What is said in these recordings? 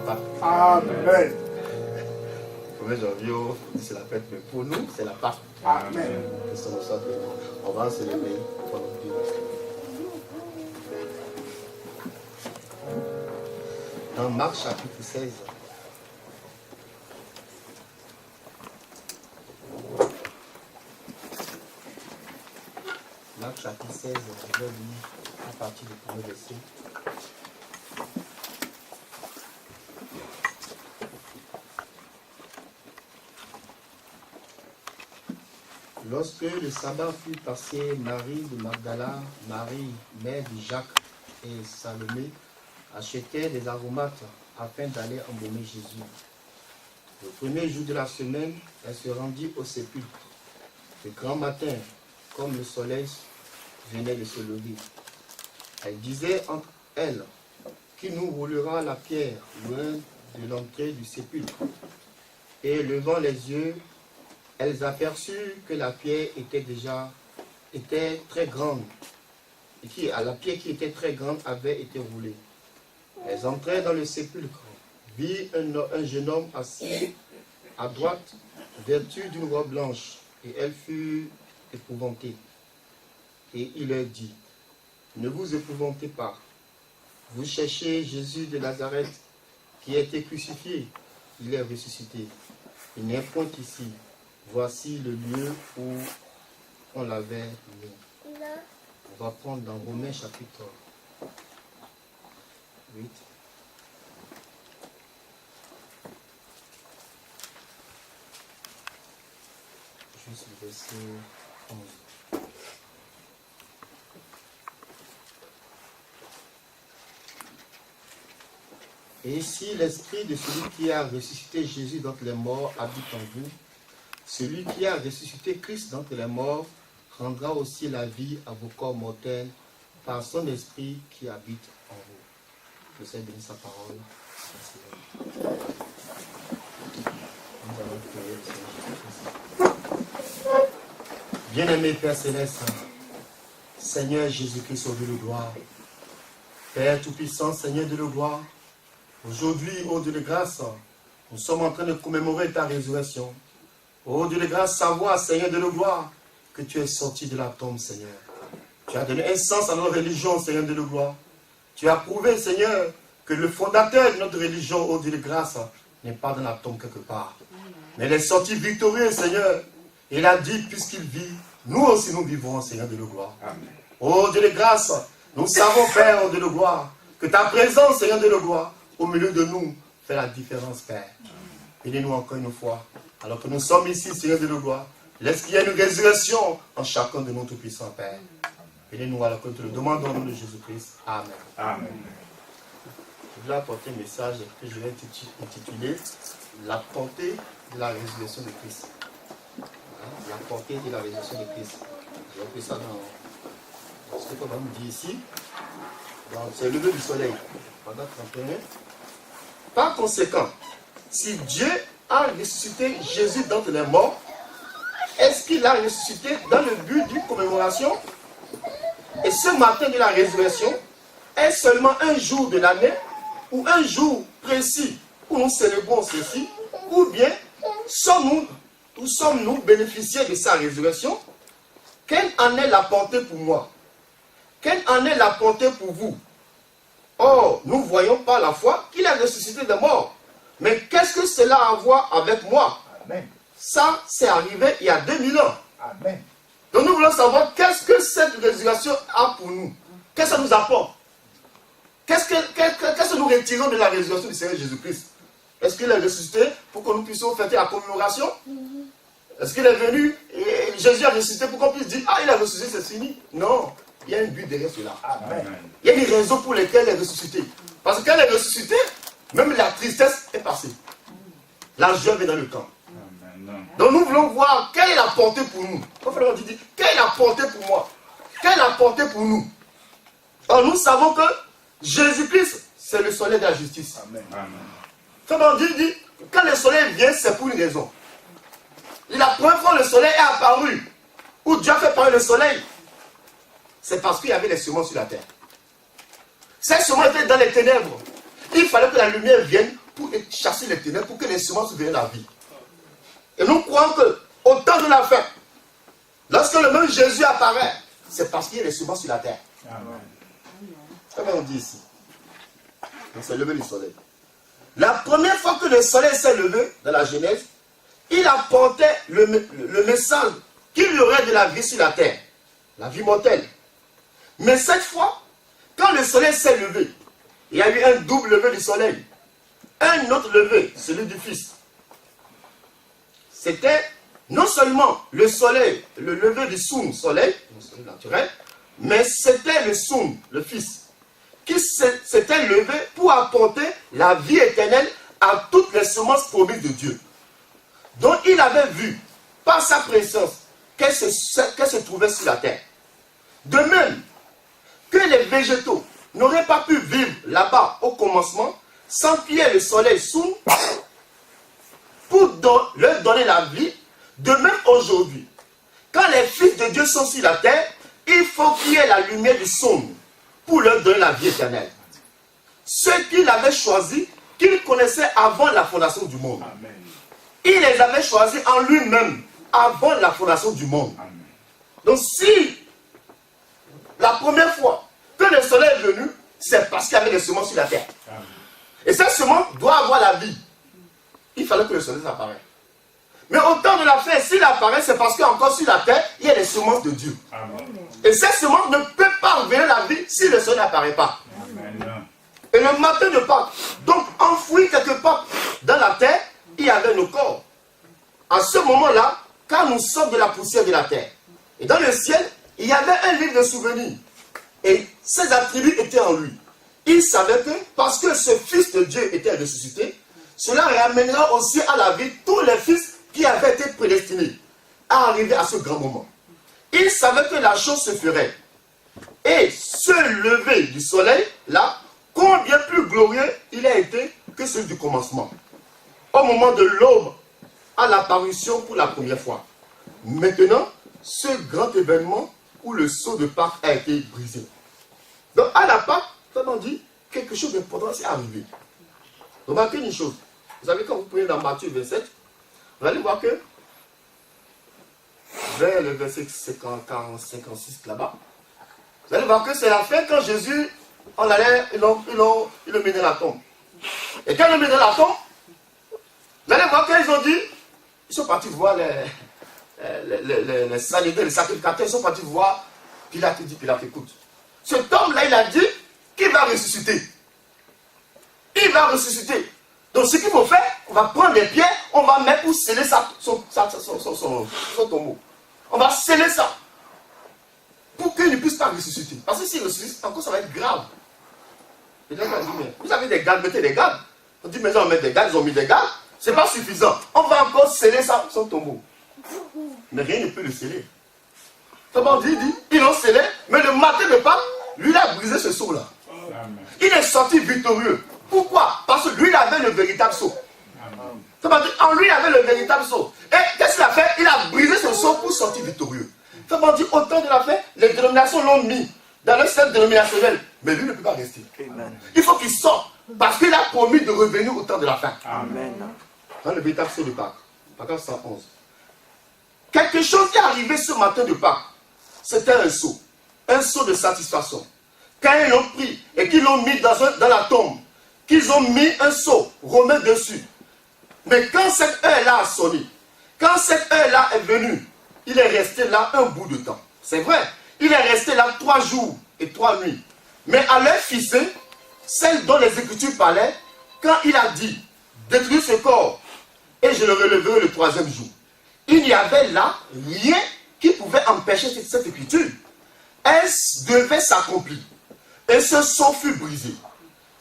Pâques. Amen. 1er janvier, c'est la fête, mais pour nous, c'est la Pâque. Amen. On va se lever pour notre Dieu. Dans Marc chapitre 16. Marc chapitre 16, je vais lire à partir du premier verset. Lorsque le sabbat fut passé, Marie de Magdala, Marie, mère de Jacques et Salomé achetaient des aromates afin d'aller embaumer Jésus. Le premier jour de la semaine, elle se rendit au sépulcre. Le grand matin, comme le soleil venait de se lever, elle disait entre elles, qui nous roulera la pierre loin de l'entrée du sépulcre. Et levant les yeux, elles aperçurent que la pierre était très grande, et la pierre qui était très grande avait été roulée. Elles entrèrent dans le sépulcre, virent un jeune homme assis à droite, vêtu d'une robe blanche, et elles furent épouvantées. Et il leur dit, ne vous épouvantez pas, vous cherchez Jésus de Nazareth, qui a été crucifié, il est ressuscité. Il n'est point ici. Voici le lieu où on l'avait mis. On va prendre dans Romains chapitre 8. Juste le verset 11. Et si l'esprit de celui qui a ressuscité Jésus d'entre les morts habite en vous, celui qui a ressuscité Christ d'entre les morts rendra aussi la vie à vos corps mortels par son esprit qui habite en vous. Je sais bénir sa parole. Nous allons prier le Seigneur. Bien-aimé Père Céleste, Seigneur Jésus-Christ au Dieu de gloire, Père Tout-Puissant, Seigneur de gloire, aujourd'hui, ô Dieu de grâce, nous sommes en train de commémorer ta résurrection. Ô Dieu de grâce, savoir, Seigneur de gloire, que tu es sorti de la tombe, Seigneur. Tu as donné un sens à notre religion, Seigneur de gloire. Tu as prouvé, Seigneur, que le fondateur de notre religion, ô Dieu de grâce, n'est pas dans la tombe quelque part. Mais il est sorti victorieux, Seigneur. Il a dit, puisqu'il vit, nous aussi nous vivrons, Seigneur de gloire. Amen. Ô Dieu de grâce, nous savons, Père, ô Dieu de gloire, que ta présence, Seigneur de gloire, au milieu de nous, fait la différence, Père. Aidez-nous encore une fois. Alors que nous sommes ici, Seigneur de gloire, laisse qu'il y ait une résurrection en chacun de nos tout-puissants, Père. Aidez-nous alors que nous te le demandons au nom de Jésus-Christ. Amen. Amen. Je voulais apporter un message que je vais intituler La portée de la résurrection de Christ. La portée de la résurrection de Christ. J'ai appris ça dans ce que on nous dit ici. C'est le lever du soleil. Pendant 31. Par conséquent, si Dieu a ressuscité Jésus d'entre les morts, est-ce qu'il a ressuscité dans le but d'une commémoration? Et ce matin de la résurrection est seulement un jour de l'année ou un jour précis où nous célébrons ceci, ou bien sommes-nous bénéficiaires de sa résurrection? Quelle en est la portée pour moi? Quelle en est la portée pour vous? Or, nous voyons par la foi qu'il a ressuscité des morts. Mais qu'est-ce que cela a à voir avec moi? Amen. Ça, c'est arrivé il y a 2000 ans. Amen. Donc nous voulons savoir qu'est-ce que cette résurrection a pour nous. Qu'est-ce que ça nous apporte? Qu'est-ce que nous retirons de la résurrection du Seigneur Jésus-Christ? Est-ce qu'il est ressuscité pour que nous puissions fêter la commémoration? Est-ce qu'il est venu et Jésus a ressuscité pour qu'on puisse dire, ah, il a ressuscité, c'est fini? Non. Il y a un but derrière cela. Amen. Il y a des raisons pour lesquelles elle est ressuscitée. Parce qu'elle est ressuscitée, même la tristesse est passée. La joie est dans le camp. Amen. Donc nous voulons voir quelle est la portée pour nous. Quand dit, quelle est la portée pour moi? Quelle est la portée pour nous? Alors nous savons que Jésus-Christ, c'est le soleil de la justice. Amen. Quand on dit, quand le soleil vient, c'est pour une raison. La première fois le soleil est apparu, où Dieu a fait paraître le soleil, c'est parce qu'il y avait les semences sur la terre. Ces semences étaient dans les ténèbres. Il fallait que la lumière vienne pour chasser les ténèbres, pour que les semences viennent à la vie. Et nous croyons qu'au temps de la fin, lorsque le même Jésus apparaît, c'est parce qu'il y a des semences sur la terre. Amen. Comment on dit ici? Donc c'est lever le soleil. La première fois que le soleil s'est levé dans la Genèse, il apportait le message qu'il y aurait de la vie sur la terre, la vie mortelle. Mais cette fois, quand le soleil s'est levé, il y a eu un double lever du soleil. Un autre lever, celui du Fils. C'était non seulement le soleil, le lever du soleil naturel, mais c'était le le Fils, qui s'était levé pour apporter la vie éternelle à toutes les semences promises de Dieu. Donc il avait vu, par sa présence, qu'elle se trouvait sur la terre. De même que les végétaux n'auraient pas pu vivre là-bas au commencement, sans qu'il y ait le soleil pour leur donner la vie, de même aujourd'hui, quand les fils de Dieu sont sur la terre, il faut qu'il y ait la lumière du soleil pour leur donner la vie éternelle. Ceux qu'il avait choisis, qu'il connaissait avant la fondation du monde. Amen. Il les avait choisis en lui-même, avant la fondation du monde. Amen. Donc si, la première fois que le soleil est venu, c'est parce qu'il y avait des semences sur la terre. Amen. Et cette semence doit avoir la vie. Il fallait que le soleil apparaisse. Mais au temps de la fin, s'il apparaît, c'est parce qu'encore sur la terre, il y a des semences de Dieu. Amen. Et cette semence ne peut pas revenir la vie si le soleil n'apparaît pas. Amen. Et le matin de Pâques, donc enfoui quelque part dans la terre, il y avait nos corps. À ce moment-là, quand nous sommes de la poussière de la terre, et dans le ciel, il y avait un livre de souvenirs. Et ses attributs étaient en lui. Il savait que, parce que ce Fils de Dieu était ressuscité, cela ramènera aussi à la vie tous les fils qui avaient été prédestinés à arriver à ce grand moment. Il savait que la chose se ferait. Et ce lever du soleil, là, combien plus glorieux il a été que celui du commencement. Au moment de l'aube, à l'apparition pour la première fois. Maintenant, ce grand événement où le sceau de Pâques a été brisé. Donc, à la Pâques, comment on dit, quelque chose d'important est arrivé. Remarquez une chose. Vous savez, quand vous prenez dans Matthieu 27, vous allez voir que, vers le verset 56 là-bas, vous allez voir que c'est la fin quand Jésus, ils le mené dans la tombe. Et quand ils le mené dans la tombe, vous allez voir qu'ils ont dit, ils sont partis voir les sanitaires, les sacrificateurs, ils sont partis voir Pilate. Il dit, Pilate, écoute, cet homme-là, il a dit qu'il va ressusciter. Il va ressusciter. Donc ce qu'il faut faire, on va prendre des pierres, on va mettre pour sceller son tombeau. On va sceller ça. Pour qu'il ne puisse pas ressusciter. Parce que s'il ressuscite, encore ça va être grave. Et là, on dit, mais vous avez des gardes, mettez des gardes. On dit, mais on met des gardes, ils ont mis des gardes. C'est pas suffisant. On va encore sceller son tombeau. Mais rien ne peut le sceller. Comment on dit, ils l'ont scellé, mais le matin de Pâques, lui, il a brisé ce sceau-là. Il est sorti victorieux. Pourquoi? Parce que lui, il avait le véritable sceau. En lui, il avait le véritable sceau. Et qu'est-ce qu'il a fait? Il a brisé ce sceau pour sortir victorieux. Comment on dit, au temps de la fin, les dénominations l'ont mis dans le cercle dénominationnel. Mais lui ne peut pas rester. Amen. Il faut qu'il sorte. Parce qu'il a promis de revenir au temps de la fin. Amen. Dans le véritable sceau de Pâques, paragraphe 111. Quelque chose qui est arrivé ce matin de Pâques, c'était un sceau de satisfaction. Quand ils l'ont pris et qu'ils l'ont mis dans la tombe, qu'ils ont mis un sceau romain dessus. Mais quand cette heure-là a sonné, quand cette heure-là est venue, il est resté là un bout de temps. C'est vrai, il est resté là 3 jours et 3 nuits. Mais à l'heure fixée, celle dont les Écritures parlaient, quand il a dit, détruis ce corps, et je le releverai le 3e jour. Il n'y avait là rien qui pouvait empêcher cette écriture. Elle devait s'accomplir. Et ce sceau fut brisé.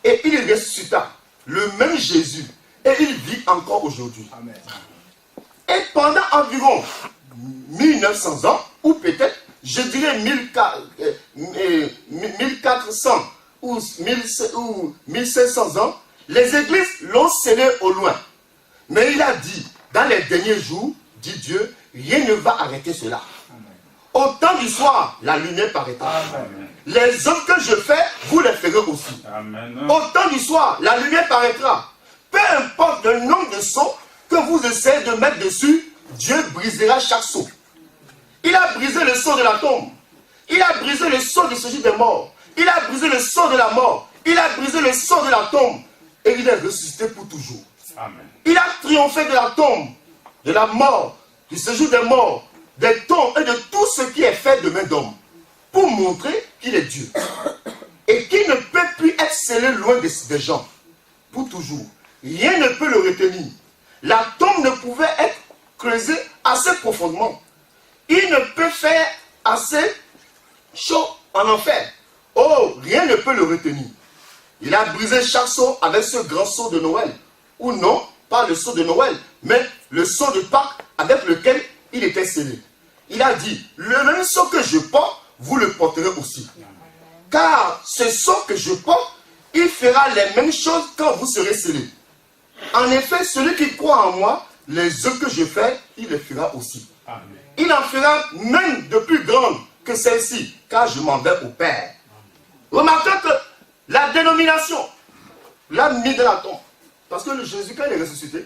Et il ressuscita, le même Jésus. Et il vit encore aujourd'hui. Et pendant environ 1900 ans, ou peut-être, je dirais 1400 ou 1500 ans, les églises l'ont scellé au loin. Mais il a dit, dans les derniers jours, dit Dieu, rien ne va arrêter cela. Au temps du soir, la lumière paraîtra. Amen. Les œuvres que je fais, vous les ferez aussi. Amen. Au temps du soir, la lumière paraîtra. peu importe le nombre de sceaux que vous essayez de mettre dessus, Dieu brisera chaque sceau. Il a brisé le sceau de la tombe. Il a brisé le sceau du séjour des morts. Il a brisé le sceau de la mort. Il a brisé le sceau de la tombe. Et il est ressuscité pour toujours. Amen. Il a triomphé de la tombe, de la mort, du séjour des morts, des tombes et de tout ce qui est fait de main d'homme, pour montrer qu'il est Dieu. Et qu'il ne peut plus être scellé loin des gens, pour toujours. Rien ne peut le retenir. La tombe ne pouvait être creusée assez profondément. Il ne peut faire assez chaud en enfer. Oh, rien ne peut le retenir. Il a brisé chaque sceau avec ce grand sceau de Noël. Ou non, pas le sceau de Noël, mais le sceau de Pâques avec lequel il était scellé. Il a dit, le même sceau que je porte, vous le porterez aussi. Car ce sceau que je porte, il fera les mêmes choses quand vous serez scellés. En effet, celui qui croit en moi, les œuvres que je fais, il les fera aussi. Amen. Il en fera même de plus grandes que celle-ci, car je m'en vais au Père. Remarquez que la dénomination l'a mis dans la tombe. Parce que le Jésus, quand il est ressuscité,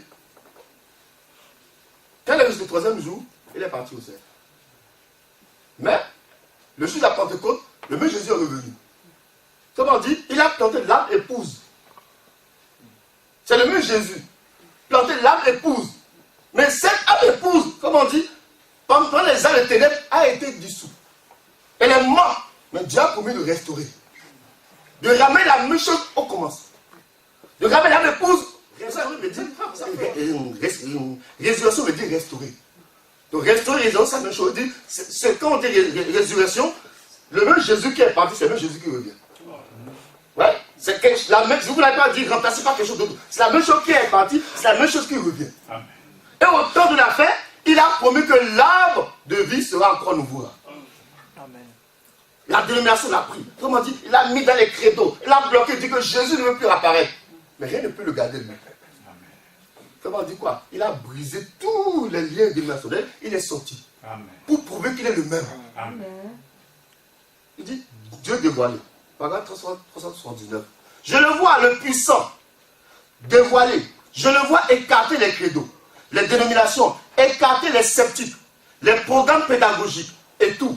quand il est ressuscité le troisième jour, il est parti au ciel. Mais, le jour de la Pentecôte, le même Jésus est revenu. Comment dit, il a planté l'âme épouse. C'est le même Jésus. Planté l'âme épouse. Mais cette âme épouse, comme on dit, pendant les années de ténèbres, a été dissoute. Elle est morte. Mais Dieu a promis de restaurer. De ramener la même chose au commencement. De ramener l'âme épouse. Résurrection veut dire restaurer. Donc restaurer, c'est la même chose. C'est quand on dit résurrection, le même Jésus qui est parti, c'est le même Jésus qui revient. Ouais, c'est la même, je vous l'avez pas dit, remplacé par quelque chose d'autre. C'est la même chose qui est partie, c'est la même chose qui revient. Amen. Et au temps de la fin, il a promis que l'arbre de vie sera encore nouveau. Amen. La dénomination l'a pris. Comment dit, il l'a mis dans les créneaux. Il a bloqué, il dit que Jésus ne veut plus apparaître. Mais rien ne peut le garder lui. Comment dit quoi? Il a brisé tous les liens dénominationnels, il est sorti. Amen. Pour prouver qu'il est le même. Amen. Il dit, Dieu dévoilé. Paragraphe 379. Je le vois, le puissant, dévoilé. Je le vois écarter les credos, les dénominations, écarter les sceptiques, les programmes pédagogiques et tout.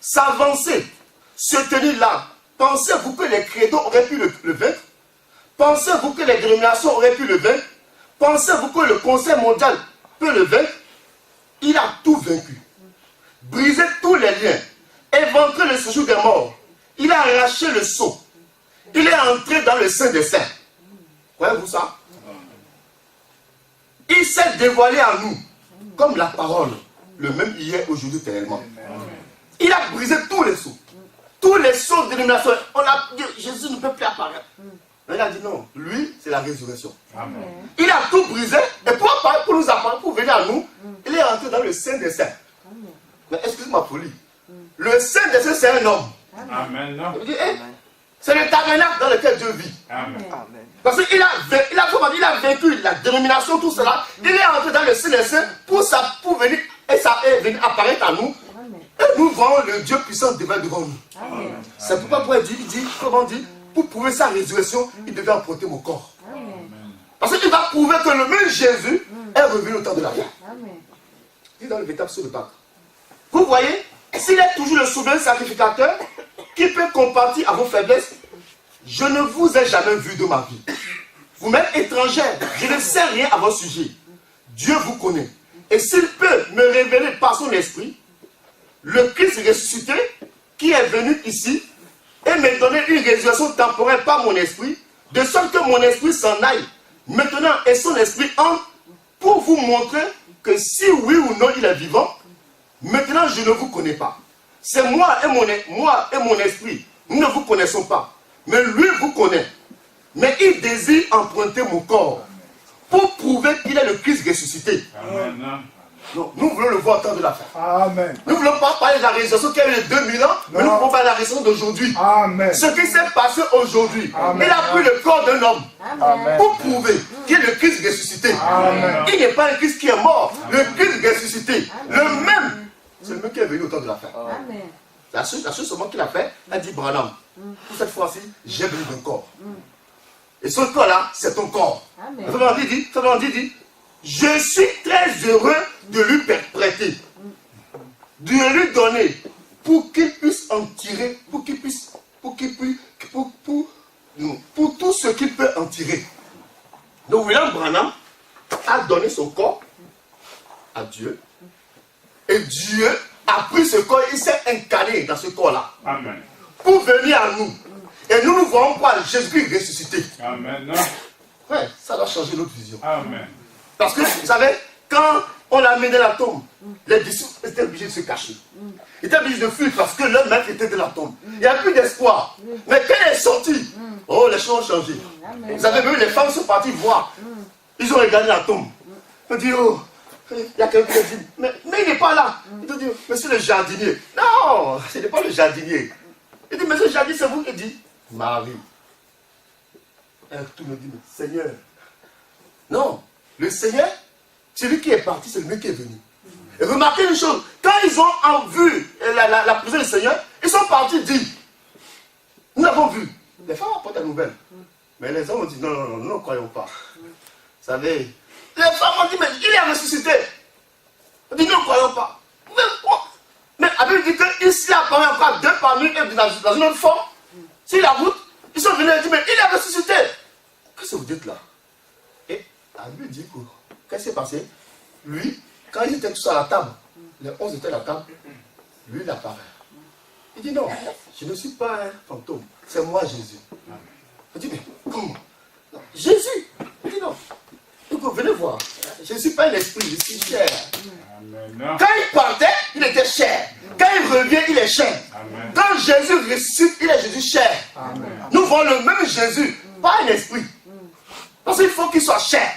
S'avancer, se tenir là. Pensez-vous que les credos auraient pu le vaincre? Pensez-vous que les dénominations auraient pu le vaincre? Pensez-vous que le Conseil mondial peut le vaincre? Il a tout vaincu. Brisé tous les liens. Éventré le séjour des morts. Il a arraché le sceau. Il est entré dans le sein des saints. Voyez-vous ça? Il s'est dévoilé à nous, comme la parole, le même hier, aujourd'hui, éternellement. Il a brisé tous les sceaux. Tous les sceaux de dénomination. On a dit, Jésus ne peut plus apparaître. Mais il a dit non, lui, c'est la résurrection. Amen. Il a tout brisé, et pour apparaître, pour nous apparaître, pour venir à nous, il est entré dans le sein des saints. Mais excusez-moi, folie. Le sein des saints, c'est un homme. Amen. Non. Il dit, c'est le tabernacle dans lequel Dieu vit. Amen. Amen. Parce qu'il a vaincu la dénomination, tout cela. Il est entré dans le sein des saints pour venir, et venir apparaître à nous. Et nous voyons le Dieu puissant devant nous. C'est pourquoi Paul dit, comment dit, pour prouver sa résurrection, il devait emprunter mon corps. Parce qu'il va prouver que le même Jésus est revenu au temps de la fin. Il est dans le véritable sceau de Pâques. Vous voyez, s'il est toujours le souverain sacrificateur qui peut compatir à vos faiblesses, je ne vous ai jamais vu de ma vie. Vous-même étrangère, je ne sais rien à votre sujet. Dieu vous connaît. Et s'il peut me révéler par son esprit, le Christ ressuscité qui est venu ici et me donner une résurrection temporaire par mon esprit, de sorte que mon esprit s'en aille maintenant et son esprit entre pour vous montrer que si oui ou non il est vivant, maintenant je ne vous connais pas. C'est moi et mon esprit, nous ne vous connaissons pas. Mais lui vous connaît. Mais il désire emprunter mon corps pour prouver qu'il est le Christ ressuscité. Amen. Donc, nous voulons le voir au temps de la fin. Amen. Nous ne voulons pas parler de la résurrection qui a eu les 2000 ans, mais nous voulons parler de la résurrection d'aujourd'hui. Amen. Ce qui s'est passé aujourd'hui. Amen. Il a pris le corps d'un homme Amen. pour prouver qu'il est le Christ ressuscité. Amen. Il n'est pas le Christ qui est mort, le Christ ressuscité. Le même. C'est le même qui est venu au temps de la fin. La chose seulement qu'il a fait, il a dit Branham, pour cette fois-ci, j'ai besoin d'un corps. Et ce corps-là, c'est ton corps. Amen. Fais-moi dit, je suis très heureux de lui prêter, de lui donner, pour qu'il puisse en tirer, pour tout ce qu'il peut en tirer. Donc William Branham a donné son corps à Dieu, et Dieu a pris ce corps, il s'est incarné dans ce corps-là. Amen. Pour venir à nous. Et nous voyons quoi? Jésus-Christ ressuscité. Amen. Ouais, ça doit changer notre vision. Amen. Parce que, vous savez, quand on l'a amené dans la tombe, les disciples étaient obligés de se cacher. Ils étaient obligés de fuir parce que leur maître était dans la tombe. Il n'y a plus d'espoir. Mais quand il est sorti, oh, les choses ont changé. Vous avez vu, les femmes sont parties voir. Ils ont regardé la tombe. Ils ont dit, oh, il y a quelqu'un qui a dit, mais il n'est pas là. Ils ont dit, monsieur le jardinier. Non, ce n'est pas le jardinier. Il dit, monsieur le jardinier, c'est vous qui dit, Marie. Et tout me dit, mais Seigneur. Non, le Seigneur, celui qui est parti, c'est lui qui est venu. Et remarquez une chose, quand ils ont vu la présence du Seigneur, ils sont partis dire, nous l'avons vu. Les femmes apportent la nouvelle. Mais les hommes ont dit, non, nous ne croyons pas. Vous savez, les femmes ont dit, mais il est ressuscité. On dit, nous ne croyons pas. Mais la Bible dit qu'ici, il apparaît encore deux parmi eux dans une autre forme. Sur la route, ils sont venus et disent, mais il est ressuscité. Qu'est-ce que vous dites là? Et la Bible dit que, qu'est-ce qui s'est passé? Lui, quand ils étaient tous à la table, les 11 étaient à la table, lui, il apparaît. Il dit, non, je ne suis pas un fantôme, c'est moi Jésus. Il dit, mais comment? Non, Jésus. Il dit, non. Donc, venez voir, je ne suis pas un esprit, je suis chair. Amen. Quand il partait, il était chair. Quand il revient, il est chair. Amen. Quand Jésus ressuscite, il est Jésus chair. Amen. Nous voyons le même Jésus, pas un esprit. Parce qu'il faut qu'il soit chair.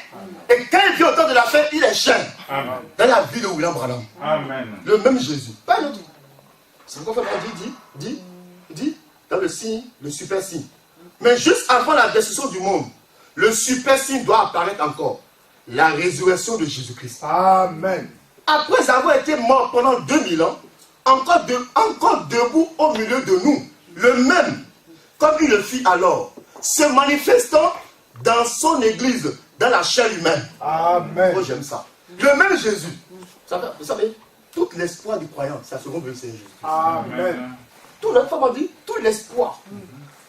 Et quand il vient au temps de la fin, il est chair. Amen. Dans la vie de William Branham. Amen. Le même Jésus, pas l'autre. C'est pourquoi il dit, dans le signe, le super signe. Mais juste avant la destruction du monde, le super signe doit apparaître encore. La résurrection de Jésus-Christ. Amen. Après avoir été mort pendant 2000 ans, encore debout au milieu de nous, le même, comme il le fit alors, se manifestant dans son église, dans la chair humaine. Amen. Oh, j'aime ça. Le même Jésus. Vous savez, tout l'espoir du croyant, c'est la seconde venue de Jésus. Amen. Tout notre femme dit, tout l'espoir,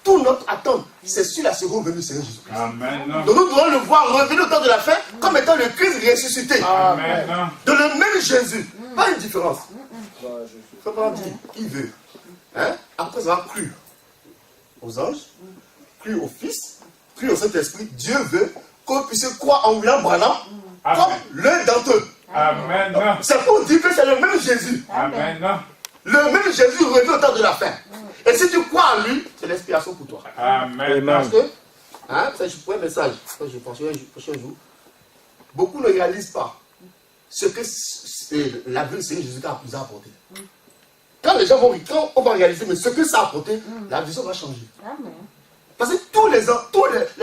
toute notre attente, c'est sur la seconde venue de Seigneur Jésus-Christ. Amen. Donc nous devons le voir revenir au temps de la fin comme étant le Christ ressuscité. Amen. De le même Jésus. Pas une différence. Comment dire? Il veut. Hein? Après avoir cru aux anges, cru au Fils, cru au Saint-Esprit, Dieu veut qu'on puisse croire en William Branham comme l'un d'entre eux. Amen. C'est pour dire que c'est le même Jésus. Amen. Le même Jésus revient au temps de la fin. Et si tu crois en lui, c'est l'inspiration pour toi. Amen. Parce que, hein, ça, je prends un message, je pense un jour, beaucoup ne réalisent pas ce que la vie de Seigneur Jésus a apporté. Quand les gens vont, quand on va réaliser, mais ce que ça a apporté, la vision va changer. Amen. Parce que tous les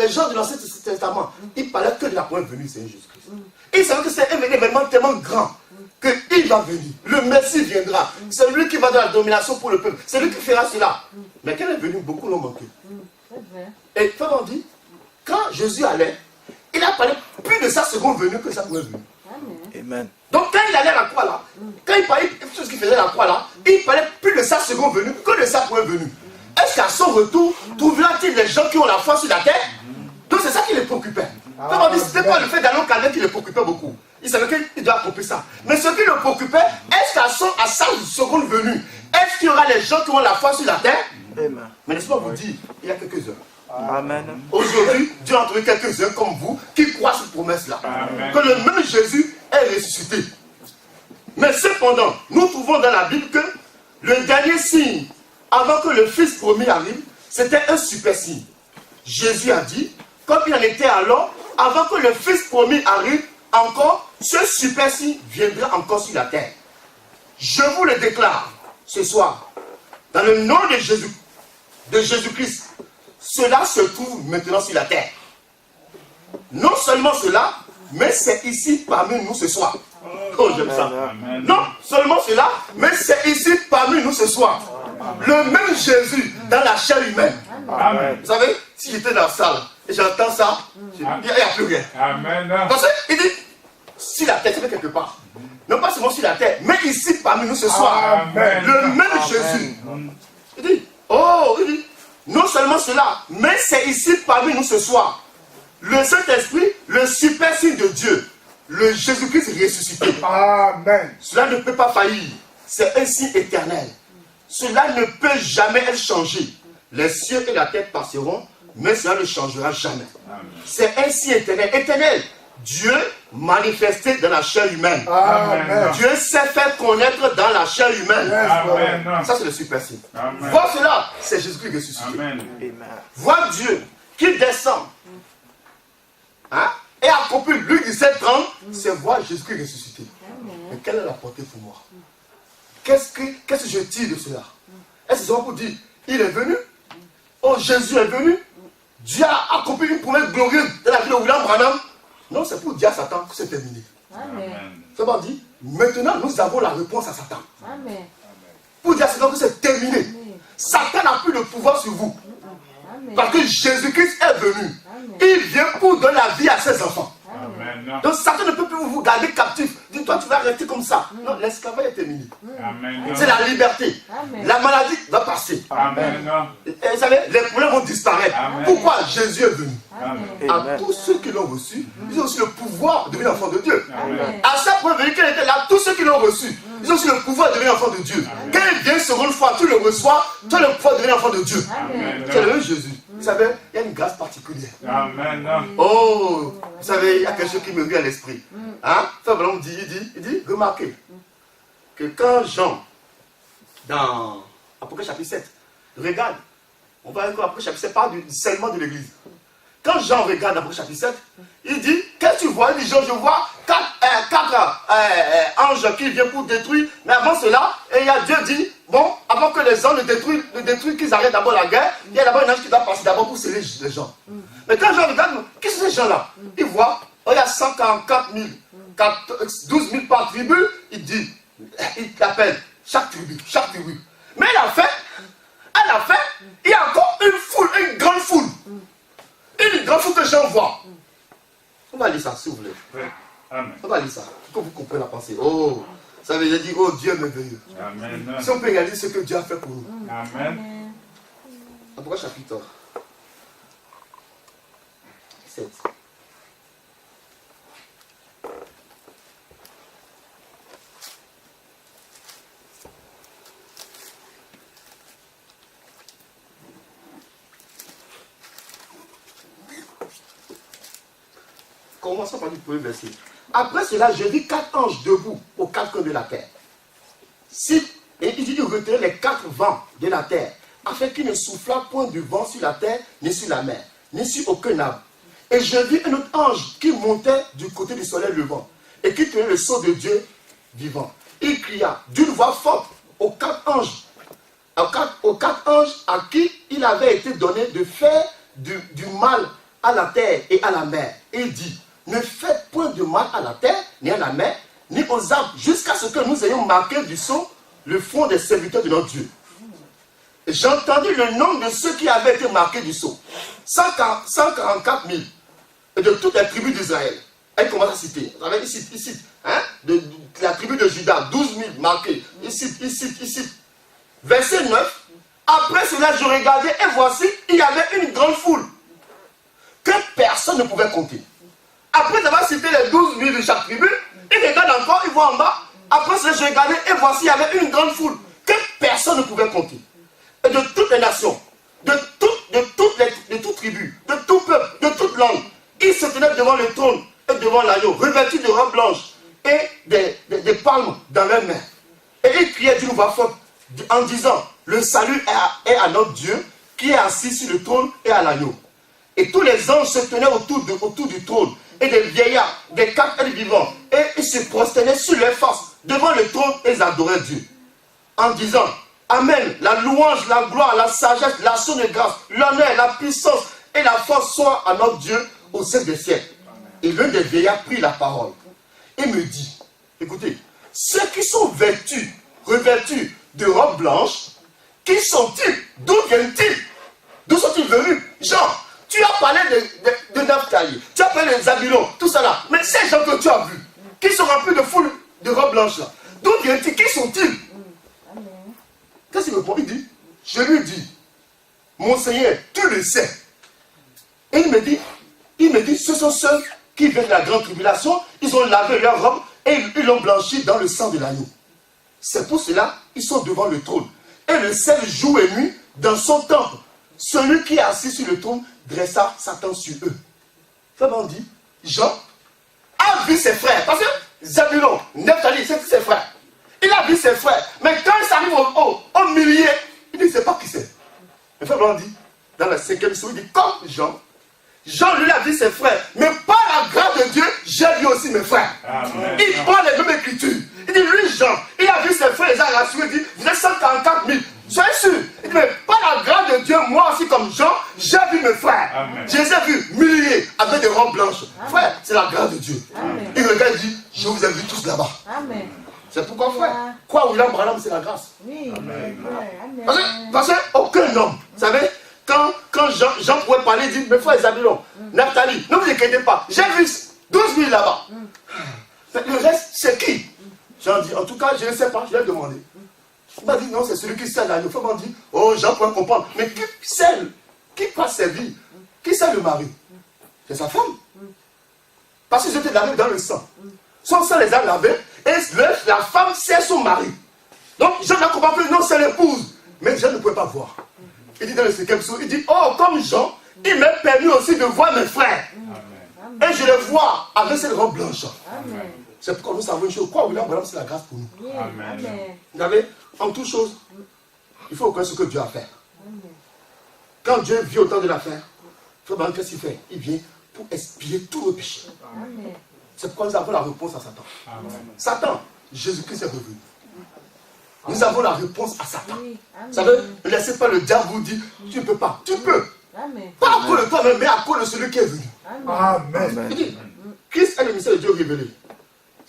gens de l'Ancien Testament, ils parlaient que de la première venue de Seigneur Jésus-Christ. Ils savaient que c'est un événement tellement grand qu'il va venir. Le Messie viendra. C'est lui qui va dans la domination pour le peuple. C'est lui qui fera cela. Mais quand il est venu, beaucoup l'ont manqué. C'est vrai. Et comme on dit, quand Jésus allait, il a parlé plus de sa seconde venue que de sa première venue. Amen. Donc quand il allait à la croix là, quand il parlait tout ce qu'il faisait à la croix là, il parlait plus de sa seconde venue que de sa première venue. Est-ce qu'à son retour, trouvera-t-il des gens qui ont la foi sur la terre? Donc c'est ça qui les préoccupait. Comme on dit, ce n'était pas le fait d'aller au calvaire qui les préoccupait beaucoup. Il savait qu'il doit accomplir ça. Mais ce qui le préoccupait, est-ce qu'à sa seconde venue, est-ce qu'il y aura des gens qui ont la foi sur la terre? Amen. Mais laisse-moi vous dire, il y a quelques-uns. Amen. Aujourd'hui, Dieu a trouvé quelques-uns comme vous qui croient cette promesse-là. Amen. Que le même Jésus est ressuscité. Mais cependant, nous trouvons dans la Bible que le dernier signe, avant que le Fils promis arrive, c'était un super signe. Jésus a dit, comme il en était alors, avant que le Fils promis arrive, encore, ce super signe viendra encore sur la terre. Je vous le déclare ce soir, dans le nom de Jésus-Christ, cela se trouve maintenant sur la terre. Non seulement cela, mais c'est ici parmi nous ce soir. Oh, j'aime ça. Amen. Non seulement cela, mais c'est ici parmi nous ce soir. Le même Jésus dans la chair humaine. Amen. Vous savez, si j'étais dans la salle et j'entends ça, il n'y a plus rien. Amen. Parce qu'il dit, sur la terre, c'est quelque part. Non pas seulement sur la terre, mais ici parmi nous ce soir. Amen. Le même Jésus. Il dit, oh, il dit, non seulement cela, mais c'est ici parmi nous ce soir. Le Saint-Esprit, le super signe de Dieu, le Jésus-Christ ressuscité. Amen. Cela ne peut pas faillir. C'est un signe éternel. Cela ne peut jamais être changé. Les cieux et la terre passeront, mais cela ne changera jamais. C'est un signe éternel. Éternel. Dieu manifesté dans la chair humaine. Amen. Dieu s'est fait connaître dans la chair humaine. Amen. Ça, c'est le super signe. Amen. Voir cela, c'est Jésus-Christ ressuscité. Amen. Voir Dieu qui descend, hein, et accomplit lui 17:30, c'est voir Jésus-Christ ressuscité. Mais quelle est la portée pour moi? Qu'est-ce que je tire de cela? Est-ce que c'est pour dire, il est venu? Oh, Jésus est venu? Dieu a accompli une promesse glorieuse dans la vie de William Branham? Non, c'est pour dire à Satan que c'est terminé. Amen. C'est pas dit, maintenant nous avons la réponse à Satan. Amen. Pour dire à Satan que c'est terminé. Amen. Satan n'a plus de pouvoir sur vous. Amen. Parce que Jésus-Christ est venu. Amen. Il vient pour donner la vie à ses enfants. Amen. Donc Satan ne peut plus vous garder captif. Dis-toi, tu vas rester comme ça. Non, l'esclavage est terminé. Amen. C'est la liberté. Amen. La maladie va passer. Amen. Et vous savez, les problèmes vont disparaître. Amen. Pourquoi Jésus est venu? Amen. À tous ceux qui l'ont reçu, ils ont aussi le pouvoir de devenir enfants de Dieu. Amen. À sa preuve qu'il était là, tous ceux qui l'ont reçu, ils ont aussi le pouvoir de devenir enfants de Dieu. Quand il vient seconde fois, tu le reçois, tu as le pouvoir de devenir enfant de Dieu. Amen. C'est le même Jésus. Vous savez, il y a une grâce particulière. Amen. Oh, vous savez, il y a quelque chose qui me vient à l'esprit. Hein? Frère Branham dit, il dit, remarquez que quand Jean, dans Apocalypse chapitre 7, regarde, on va encore Apocalypse chapitre 7, parle du seulement de l'église. Quand Jean regarde Apocalypse chapitre 7, il dit, qu'est-ce que tu vois? Il dit, Jean, je vois quatre anges qui viennent pour détruire. Mais avant cela, et il y a Dieu dit, bon, avant que les anges le détruisent, qu'ils arrêtent d'abord la guerre, il y a d'abord un ange qui doit passer d'abord pour sceller les gens. Mais quand Jean regarde, qu'est-ce que ces gens-là? Il voit, oh, il y a 144 000, 12 000 par tribu, il dit, il appelle chaque tribu. Mais à la fin, il y a encore une foule, une grande foule. Une grande foule que j'en vois. On va lire ça, s'il vous plaît. Amen. On va lire ça, pour que vous compreniez la pensée. Oh, ça veut dire, oh Dieu merveilleux. Amen. Si on peut regarder ce que Dieu a fait pour nous. Amen. Apocalypse chapitre 7. Commençons par le premier verset. Après cela, je vis 4 anges debout aux 4 coins de la terre. Et il dit de retirer les 4 vents de la terre, afin qu'il ne soufflât point de vent sur la terre, ni sur la mer, ni sur aucun arbre. Et je vis un autre ange qui montait du côté du soleil levant, et qui tenait le sceau de Dieu vivant. Il cria d'une voix forte aux 4 anges, aux quatre anges à qui il avait été donné de faire du mal à la terre et à la mer. Et il dit, ne faites point de mal à la terre, ni à la mer, ni aux arbres, jusqu'à ce que nous ayons marqué du sceau le front des serviteurs de notre Dieu. Et j'entendis le nom de ceux qui avaient été marqués du sceau. 144 000. Et de toutes les tribus d'Israël. Elle commence à citer. Il cite, hein, de la tribu de Juda, 12 000 marqués. Il cite. Verset 9. Après cela, je regardais et voici, il y avait une grande foule que personne ne pouvait compter. Après avoir cité les 12 000 de chaque tribu, il regarde encore, il voit en bas. Après cela, je regardais et voici, il y avait une grande foule que personne ne pouvait compter. Et de toutes les nations, de toutes tribus, de tout peuple, de toute langue, ils se tenaient devant le trône et devant l'agneau, revêtus de robes blanches et des palmes dans leurs mains. Et ils criaient d'une voix forte en disant, le salut est à notre Dieu qui est assis sur le trône et à l'agneau. Et tous les anges se tenaient autour du trône, et des vieillards, des 4 êtres vivants, et ils se prosternaient sur leurs faces devant le trône et ils adoraient Dieu, en disant, Amen, la louange, la gloire, la sagesse, l'action de grâce, l'honneur, la puissance et la force soient à notre Dieu au siècle des siècles. Et l'un des vieillards prit la parole et me dit, écoutez, ceux qui sont revêtus de robes blanches, qui sont-ils? D'où viennent-ils? D'où sont-ils venus? Jean, Tu as parlé de Naphtali, tu as parlé de Zabulon, tout ça là. Mais ces gens que tu as vus, qui sont remplis de foule de robes blanches là, d'où viennent-ils? Qui sont-ils? Qu'est-ce qu'il répond? Il dit, je lui dis, mon Seigneur, tu le sais. Et il me dit, ce sont ceux qui viennent de la grande tribulation, ils ont lavé leurs robes et ils l'ont blanchi dans le sang de l'agneau. C'est pour cela ils sont devant le trône. Et le ciel jour et nuit dans son temple. Celui qui est assis sur le trône dressa Satan sur eux. Comment on dit? Jean a vu ses frères. Parce que Zabulon, Naphtali, c'est ses frères. Il a vu ses frères. Mais quand il s'arrive au milieu, il ne sait pas qui c'est. Le frère on dit, dans la 5e sourate, il dit, comme Jean lui a vu ses frères. Mais par la grâce de Dieu, j'ai vu aussi mes frères. Amen. Il prend les mêmes écritures. Il dit, lui, Jean, il a vu ses frères, il a rassuré, il dit, vous êtes 144 000. Soyez sûr. Il dit, mais par la grâce de Dieu, moi aussi comme Jean, j'ai vu mes frères. Amen. Je les ai vus milliers avec des robes blanches. Frère, c'est la grâce de Dieu. Amen. Il regarde et dit, je vous ai vus tous là-bas. Amen. C'est pourquoi, frère, quoi William Branham, c'est la grâce. Oui. Amen. Parce qu'aucun homme, vous savez, quand Jean pouvait parler, il dit, mes frères Zabulon, Naphtali, ne vous inquiétez pas, j'ai vu 12 000 là-bas. Mais le reste, c'est qui? Jean dit, en tout cas, je ne sais pas, je vais demander. Il m'a dit, non, c'est celui qui sait l'agneau. Il m'a dit, oh, Jean pourrait comprendre. Mais qui sait, qui passe sa vie? Qui sait le mari? C'est sa femme. Parce qu'ils étaient lavés dans le sang. Son sang les a lavés, et la femme, c'est son mari. Donc, Jean n'a compris plus, non, c'est l'épouse. Mais Jean ne pouvait pas voir. Il dit dans le 5e sourate, il dit, oh, comme Jean, il m'a permis aussi de voir mes frères. Amen. Et je les vois avec cette robe blanche. Amen. C'est pourquoi nous savons une chose. Quoi, William Branham, c'est la grâce pour nous. Oui. Amen. Amen. Vous savez, en toute chose, il faut reconnaître ce que Dieu a fait. Amen. Quand Dieu vit au temps de l'affaire, qu'est-ce qu'il fait? Il vient pour expier tous nos péchés. Amen. C'est pourquoi nous avons la réponse à Satan. Amen. Satan, Jésus-Christ est revenu. Nous avons la réponse à Satan. Oui. Vous savez, ne laissez pas le diable vous dire, tu ne peux pas. Tu peux. Amen. Pas à cause de toi-même, mais à cause de celui qui est venu. Amen. Il dit, Christ est le mystère de Dieu révélé.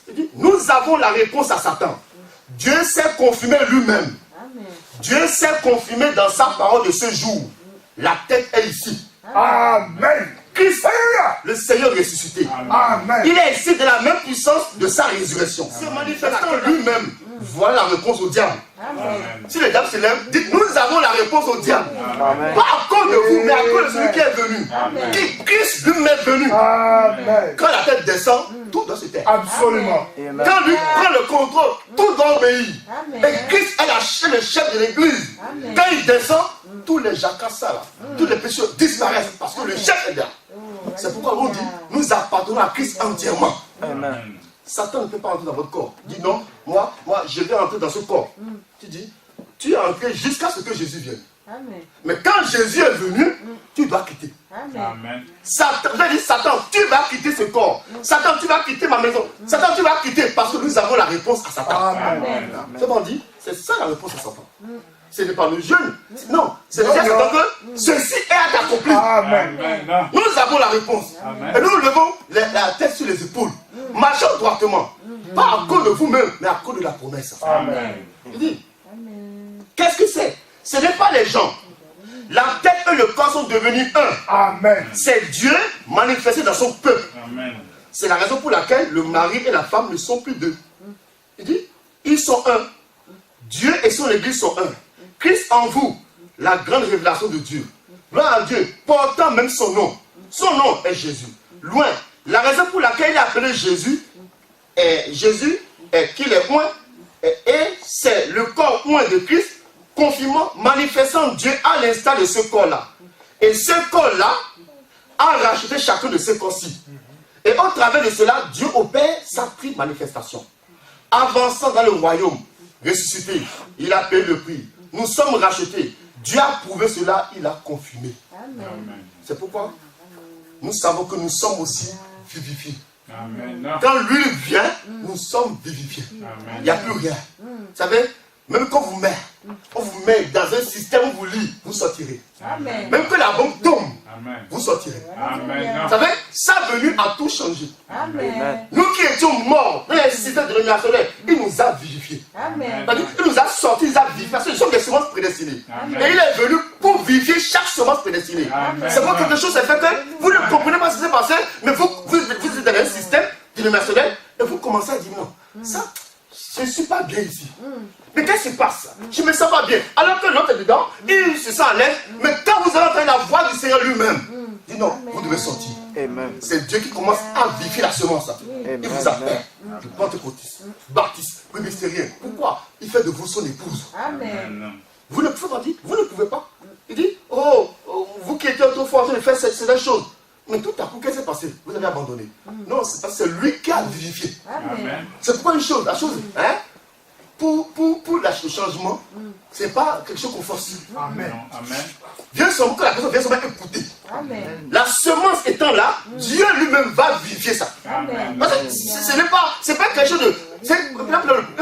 Il dit, nous avons la réponse à Satan. Dieu s'est confirmé lui-même. Amen. Dieu s'est confirmé dans sa parole de ce jour. La tête est ici. Amen. Christ, le Seigneur ressuscité. Amen. Il est ici de la même puissance de sa résurrection. Se manifestant lui-même, voilà la réponse au diable. Amen. Si le diable se lève, dites, nous avons la réponse au diable. Amen. Pas à cause de vous, mais à cause de celui qui est venu. Amen. Qui Christ lui-même est venu. Amen. Quand la tête descend, tout doit se taire. Absolument. Quand lui prend le contrôle, tout doit obéir. Amen. Et Christ est le chef de l'église. Amen. Quand il descend, tous les jacassas là, tous les péchés disparaissent parce que le chef est là. C'est pourquoi on dit, nous appartenons à Christ entièrement. Amen. Satan ne peut pas entrer dans votre corps. Dis non, moi, je vais entrer dans ce corps. Tu dis, tu es entré jusqu'à ce que Jésus vienne. Amen. Mais quand Jésus est venu, tu dois quitter. Amen. Amen. Satan, je dis, Satan, tu vas quitter ce corps. Satan, tu vas quitter ma maison. Satan, tu vas quitter parce que nous avons la réponse à Satan. Amen. C'est bon dit, c'est ça la réponse à Satan. Ce n'est pas le jeûne. Non, c'est déjà Satan que ceci est accompli. Amen. Amen. Nous avons la réponse. Amen. Et nous levons la tête sur les épaules. Marchons droitement. Pas à cause de vous-même, mais à cause de la promesse. Amen. Il dit, Amen. qu'est-ce que c'est? Ce n'est pas les gens. La tête et le corps sont devenus un. Amen. C'est Dieu manifesté dans son peuple. Amen. C'est la raison pour laquelle le mari et la femme ne sont plus deux. Il dit, ils sont un. Dieu et son église sont un. Christ en vous, la grande révélation de Dieu. Gloire à Dieu, portant même son nom. Son nom est Jésus. Loin. La raison pour laquelle il est appelé Jésus, qu'il est oint, et c'est le corps oint de Christ, confirmant, manifestant Dieu à l'instar de ce corps-là. Et ce corps-là a racheté chacun de ces corps-ci. Et au travers de cela, Dieu opère sa triple manifestation. Avançant dans le royaume, ressuscité, il a payé le prix. Nous sommes rachetés. Dieu a prouvé cela, il a confirmé. Amen. C'est pourquoi nous savons que nous sommes aussi vivifiés. Amen. Quand lui vient, nous sommes vivifiés. Il n'y a plus rien. Vous savez, même quand on vous met dans un système où vous lit, vous sortirez. Amen. Même que la bombe tombe, Amen. vous sortirez. Amen. Vous savez, sa venue a tout changé. Amen. Nous qui étions morts dans les systèmes de lumière solaire, il nous a vivifiés. Amen. C'est-à-dire, il nous a sortis, il nous a vivifiés. Parce que nous sommes des semences prédestinées. Amen. Et il est venu pour pour vérifier chaque semence prédestinée. Amen. C'est pour quelque chose, c'est fait que vous ne comprenez pas ce qui s'est passé, mais vous êtes dans un système dimensionnel et vous commencez à dire non, ça, je ne suis pas bien ici. Mais qu'est-ce qui se passe? Je ne me sens pas bien. Alors que l'autre est dedans, il se sent à l'aise, mais quand vous allez entendre la voix du Seigneur lui-même, dit non, vous devez sortir. Amen. C'est Dieu qui commence à vérifier la semence. Il vous appelle. Le pentecôtiste, baptiste, presbytérien. Pourquoi? Il fait de vous son épouse. Amen. Vous ne pouvez pas dire, vous ne pouvez pas. Il dit, oh, vous qui étiez autrefois en train de faire ces choses. Mais tout à coup, qu'est-ce qui s'est passé? Vous avez abandonné. Non, c'est parce que c'est lui qui a vivifié. Amen. C'est pourquoi une chose, la chose, hein, pour le changement, c'est pas quelque chose qu'on force. Amen. Amen. Viens seulement que la personne vient seulement écouter. Amen. La semence étant là, Dieu lui-même va vivifier ça. Amen. Parce que ce n'est pas, c'est pas quelque chose de, c'est un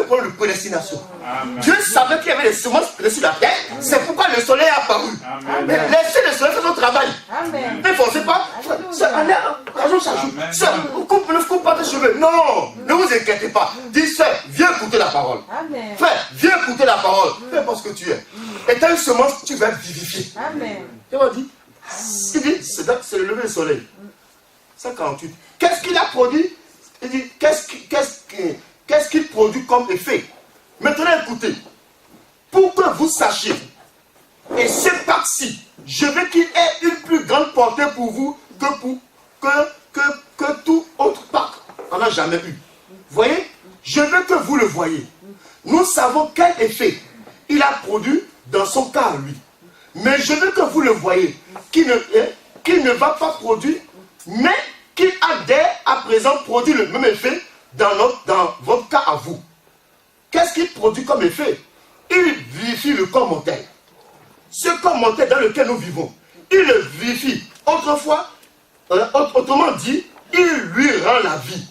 problème de prédestination. Amen. Dieu savait qu'il y avait des semences sur la terre, c'est pourquoi le soleil est apparu. Amen. Mais laissez le soleil faire son travail. Amen. Ne forcez pas. Allez, rajoute ça joue. Amen. Sœur, ne coupe pas tes cheveux. Non, ne vous inquiétez pas. Dis, sœur, viens écouter la parole. Amen. Frère, viens écouter la parole. Peu importe ce que tu es. Et tu as une semence, tu vas être vivifié. Amen. Il m'a dit, c'est le lever du soleil. 148. Qu'est-ce qu'il a produit? Il dit, qu'est-ce qu'il produit comme effet? Maintenant écoutez, pour que vous sachiez, et c'est parti, je veux qu'il ait une plus grande portée pour vous que tout autre parc on n'a jamais eu. Voyez, je veux que vous le voyez. Nous savons quel effet il a produit dans son cas à lui. Mais je veux que vous le voyez, qu'il ne va pas produire, mais qu'il a dès à présent produit le même effet dans votre cas à vous. Qu'est-ce qu'il produit comme effet? Il vivifie le corps mortel. Ce corps mortel dans lequel nous vivons, il le vivifie. Autrefois, autrement dit, il lui rend la vie.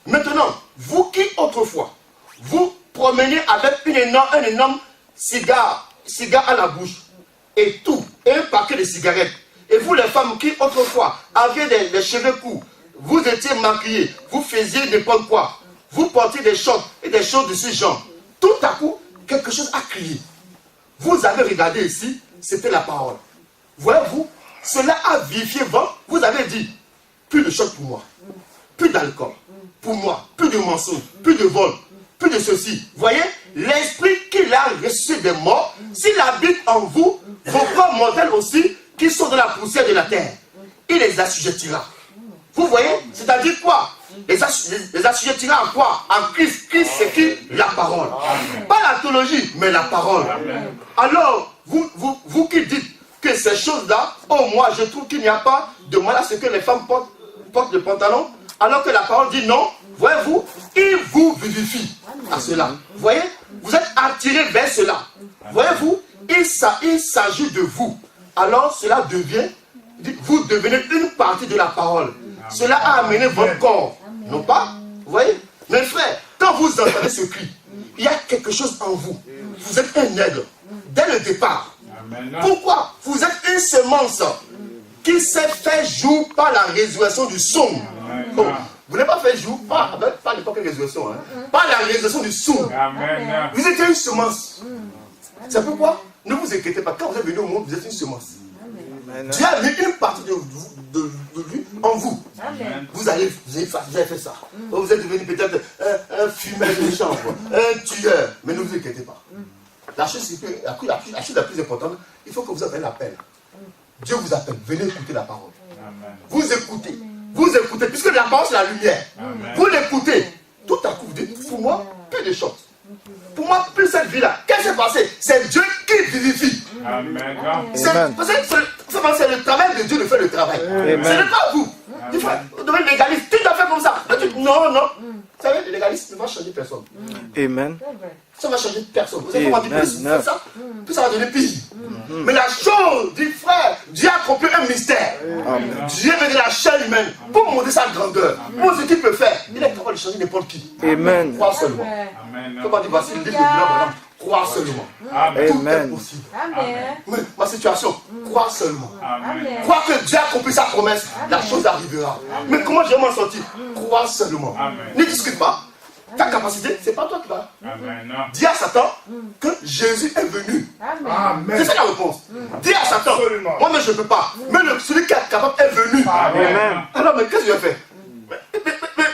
Maintenant, vous qui autrefois, vous promenez avec un énorme cigare à la bouche, et tout, et un paquet de cigarettes. Et vous les femmes qui autrefois aviez des cheveux courts, vous étiez maquillés, vous faisiez n'importe quoi, vous portiez des shorts et des choses de ce genre. Tout à coup, quelque chose a crié. Vous avez regardé ici, c'était la parole. Voyez-vous, cela a vivifié vous avez dit, plus de choc pour moi, plus d'alcool, pour moi, plus de mensonges, plus de vol, plus de ceci. Voyez, l'esprit qu'il a reçu des morts, s'il habite en vous, vos corps mortels aussi, qui sont dans la poussière de la terre, il les assujettira. Vous voyez, c'est-à-dire quoi? Les assujettira à quoi? À Christ. Christ, c'est qui? La parole. Amen. Pas la théologie, mais la parole. Amen. Alors, vous qui dites que ces choses-là, oh moi je trouve qu'il n'y a pas de mal à ce que les femmes portent le pantalon, alors que la parole dit non, voyez-vous, il vous vivifie à cela. Voyez, vous êtes attirés vers cela. Voyez-vous, il s'agit de vous. Alors cela devient, vous devenez une partie de la parole. Cela a amené votre corps, non pas? Vous voyez? Mes frères, quand vous entendez ce cri, il y a quelque chose en vous. Vous êtes un aigle. Dès le départ. Amen. Pourquoi? Vous êtes une semence qui s'est fait jour par la résurrection du son. Oh, vous n'avez pas fait jour, pas n'importe quelle résurrection, hein. Par la résurrection du son. Amen. Vous étiez une semence. C'est pourquoi? Ne vous inquiétez pas, quand vous êtes venu au monde, vous êtes une semence. Dieu a mis une partie de lui en vous. Amen. Vous avez fait ça. Vous êtes devenu peut-être un fumeur de chambre, un tueur. Mais ne vous inquiétez pas. La chose la plus importante, il faut que vous avez l'appel. Dieu vous appelle, venez écouter la parole. Amen. Vous écoutez, puisque la parole c'est la lumière. Amen. Vous l'écoutez. Tout à coup, vous dites, pour moi, plus de choses. Pour moi, plus cette vie-là. Qu'est-ce qui s'est passé? C'est Dieu qui vivifie. Amen. C'est le travail de Dieu de faire le travail. Amen. Ce n'est pas vous. Des fois, vous devez être légaliste. Tu dois faire comme ça. Non. Vous savez, le légaliste ne va changer personne. Amen. Ça ne va changer personne. Vous savez comment dire, plus vous faites ça, plus ça va donner pire. Mm. Mais la chose, dit frère, Dieu a accompli un mystère. Amen. Dieu veut de la chair humaine pour montrer sa grandeur. Pour ce qu'il peut faire. Il est capable de changer n'importe qui. Amen. Crois seulement. Amen. Comment dire, voici le livre de Bilan, madame. Crois seulement. Amen. Tout est Amen. possible. Amen. Mais ma situation, crois seulement. Amen. Crois que Dieu a accompli sa promesse, la chose arrivera. Mais comment je vais m'en sortir? Crois seulement. Amen. Ne discute pas. Ta capacité, c'est pas toi qui vas. Amen. Dis à Satan que Jésus est venu. Amen. C'est ça la réponse. Dis à Satan, Absolument. moi mais je ne peux pas. Mais celui qui est capable est venu. Amen. Alors mais qu'est-ce que je fais?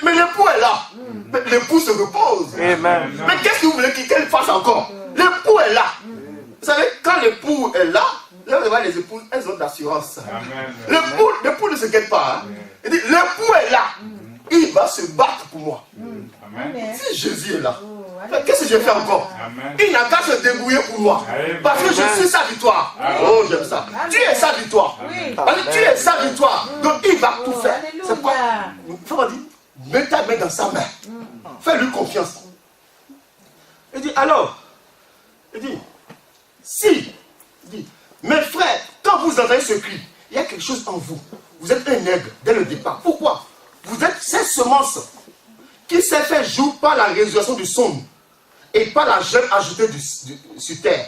Mais l'époux est là. Mais l'époux se repose. Amen. Mais qu'est-ce que vous voulez qu'elle fasse encore? L'époux est là. Vous savez, quand l'époux est là, là vous voyez les épouses, elles ont de l'assurance. Amen. L'époux ne se guette pas. Hein. Il dit, l'époux est là. Il va se battre pour moi. Amen. Si Jésus est là, qu'est-ce que je fais encore? Amen. Il n'a qu'à se débrouiller pour moi. Parce que je suis sa victoire. Oh, j'aime ça. Tu es sa victoire. Parce que tu es sa victoire. Donc il va tout faire. C'est quoi? Il faut dire, mets ta main dans sa main. Fais-lui confiance. Il dit, alors, il dit, si, il dit, mes frères, quand vous entendez ce cri, il y a quelque chose en vous. Vous êtes un aigle dès le départ. Pourquoi? Vous êtes cette semence qui s'est fait jour par la résurrection du somme et par la germe ajoutée sur terre,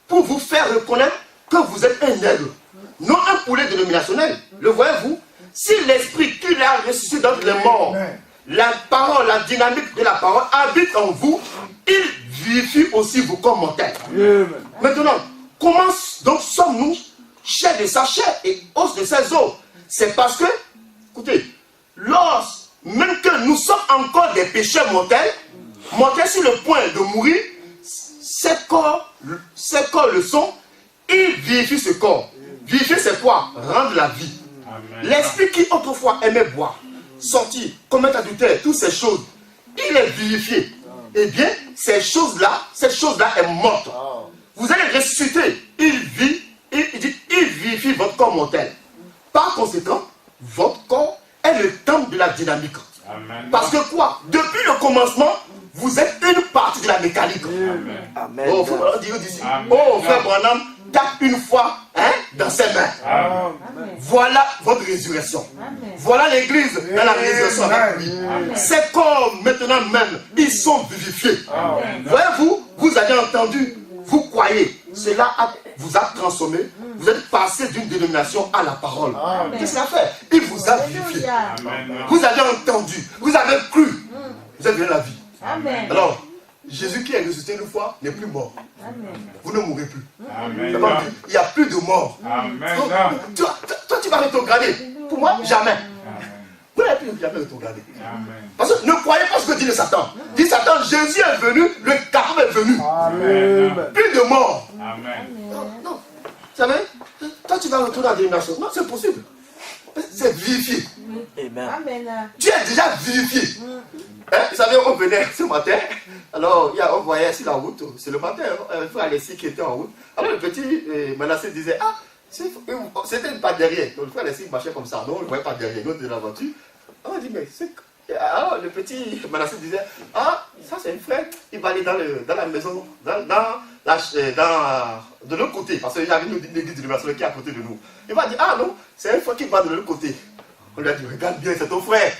pour vous faire reconnaître que vous êtes un aigle, non un poulet dénominationnel. Le voyez-vous? Si l'esprit qui l'a ressuscité d'entre les morts, la parole, la dynamique de la parole habite en vous, il vivifie aussi vos corps mortels. Maintenant, comment donc sommes-nous chair de sa chair et os de ses os? C'est parce que, écoutez, même que nous sommes encore des pécheurs mortels sur le point de mourir, ces corps le sont, ils vivifient ce corps. Vivifier, c'est quoi? Rendre la vie. L'esprit qui autrefois aimait boire, sortir, commettre adultère, toutes ces choses, il est vivifié. Eh bien, cette chose-là est morte. Vous allez ressusciter. Il vivifie votre corps mortel. Par conséquent, votre corps est le temple de la dynamique. Amen. Parce que quoi? Depuis le commencement, vous êtes une partie de la mécanique. Amen. Oh, frère, dire d'ici. Oh, frère Branham, tape une fois dans ses mains. Amen. Voilà votre résurrection. Voilà l'église dans la résurrection avec lui. Ces corps, maintenant même, ils sont vivifiés. Voyez-vous, vous avez entendu, vous croyez, cela vous a transformé. Vous êtes passé d'une dénomination à la parole. Qu'est-ce qu'il a fait? Il vous a vivifié. Vous avez entendu, vous avez cru. Vous avez eu la vie. Alors, Jésus qui est ressuscité une fois n'est plus mort. Vous ne mourrez plus. Amen. Il n'y a plus de mort. Amen. Toi, tu vas rétrograder. Pour moi, jamais. Vous n'allez plus jamais rétrograder. Parce que ne croyez pas ce que dit le Satan. Dit Satan, Jésus est venu, le carreau est venu. Amen. Plus de mort. Amen. Non. Vous savez, toi tu vas retourner dans la dénomination. Non, c'est possible. C'est vivifié. Amen. Tu es déjà vivifié. Vous savez, on venait ce matin. Alors, on voyait sur la route. C'est le matin, un frère Alessi qui était en route. Alors, le petit Manassé disait, ah, c'était pas derrière. Donc, le frère Alessi marchait comme ça. Non, on ne le voyait pas derrière. L'autre de la voiture. Alors, on dit, mais c'est. Alors, le petit Manassé disait, ah, ça c'est un frère. Il va aller dans la maison, de l'autre côté. Parce qu'il y avait une église de l'université qui est à côté de nous. Il va dire, ah non, c'est un frère qui va de l'autre côté. On lui a dit, regarde bien, c'est ton frère.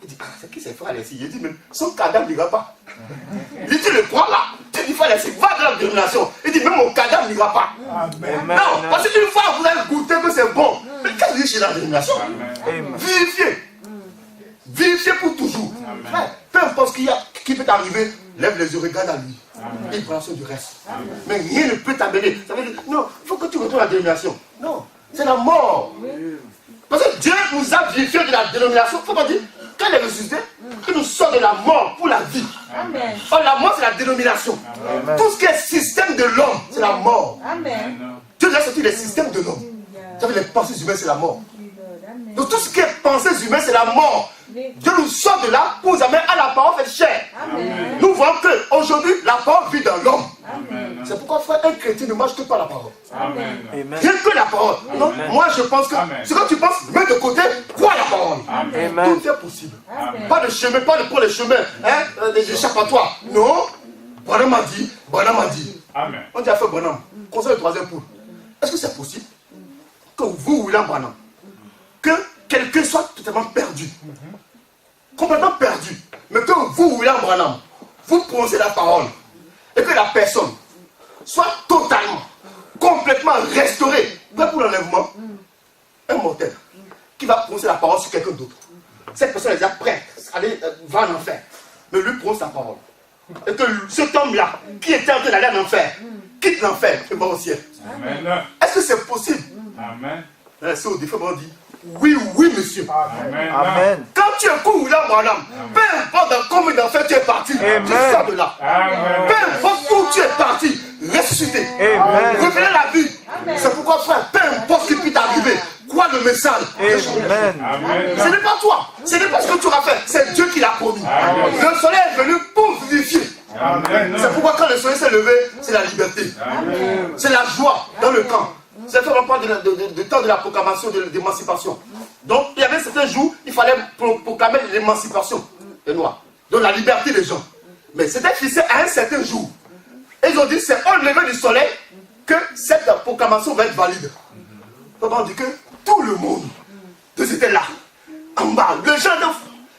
Il dit, ah, c'est qui c'est frère Alessi? Il dit, mais son cadavre n'ira pas. Il dit, tu le crois là? Tu dis, frère Alessi, va dans la dénomination. Il dit, même mon cadavre n'ira pas. Amen. Non, parce qu'une fois vous avez goûté que c'est bon. Mais qu'est-ce que vous dites chez la dénomination? Vérifiez. Vérifiez pour toujours. Frère, peu importe ce qui peut t'arriver, lève les yeux, regarde à lui. Il prend soin du reste. Mais rien ne peut t'amener. Ça veut dire, non, il faut que tu retournes à la dénomination. Non, c'est la mort. Parce que Dieu nous a vivifié de la dénomination. Il ne faut pas dire, quand il est ressuscité, il nous sort de la mort pour la vie. Or, la mort, c'est la dénomination. Tout ce qui est système de l'homme, c'est la mort. Dieu nous a sorti les systèmes de l'homme. Vous savez, les pensées humaines, c'est la mort. Donc, tout ce qui est pensées humaines, c'est la mort. Dieu nous sort de là pour nous amener à la parole faite chair. Nous voyons qu'aujourd'hui, la parole vit dans l'homme. C'est pourquoi, frère, un chrétien ne marche que par la parole. Rien que la parole. Non, moi, je pense que ce que tu penses, mets de côté, crois la parole. Tout est possible. Pas de chemin, pas de pour les chemins, des échappatoires. Non. Branham m'a dit, Branham m'a dit. On dit à frère Branham, conseil le troisième poule. Est-ce que c'est possible que vous, William Branham, que quelqu'un soit totalement perdu, complètement perdu, mais que vous, William Branham, vous prononcez la parole et que la personne soit totalement, complètement restaurée, prêt pour l'enlèvement, un mortel qui va prononcer la parole sur quelqu'un d'autre. Cette personne est déjà prête, va en enfer. mais lui prend sa parole. Et que cet homme-là, qui était en train d'aller en enfer, quitte l'enfer et va au ciel. Amen. Est-ce que c'est possible? Amen. C'est au défaut, on dit, oui, oui, monsieur. Amen. Amen. Quand tu écoutes William Branham, peu importe dans combien d'enfer tu es parti, tu sors de là. Amen. Peu importe où tu es parti, ressuscité. Amen. Revenez à la vie. C'est pourquoi, frère, peu importe ce qui peut t'arriver, crois le message. Amen. Amen. Ce n'est pas toi, ce n'est pas ce que tu auras fait, c'est Dieu qui l'a promis. Amen. Le soleil est venu pour vivifier. Amen. C'est pourquoi quand le soleil s'est levé, c'est la liberté. Amen. C'est la joie dans le camp. C'est fait on parle de temps de la proclamation de l'émancipation. Donc il y avait certains jours, il fallait proclamer l'émancipation des Noirs, donc la liberté des gens. Mais c'était fixé à un certain jour. Et ils ont dit c'est au lever du soleil que cette proclamation va être valide. Donc on dit que tout le monde, tous étaient là, en bas. Les gens,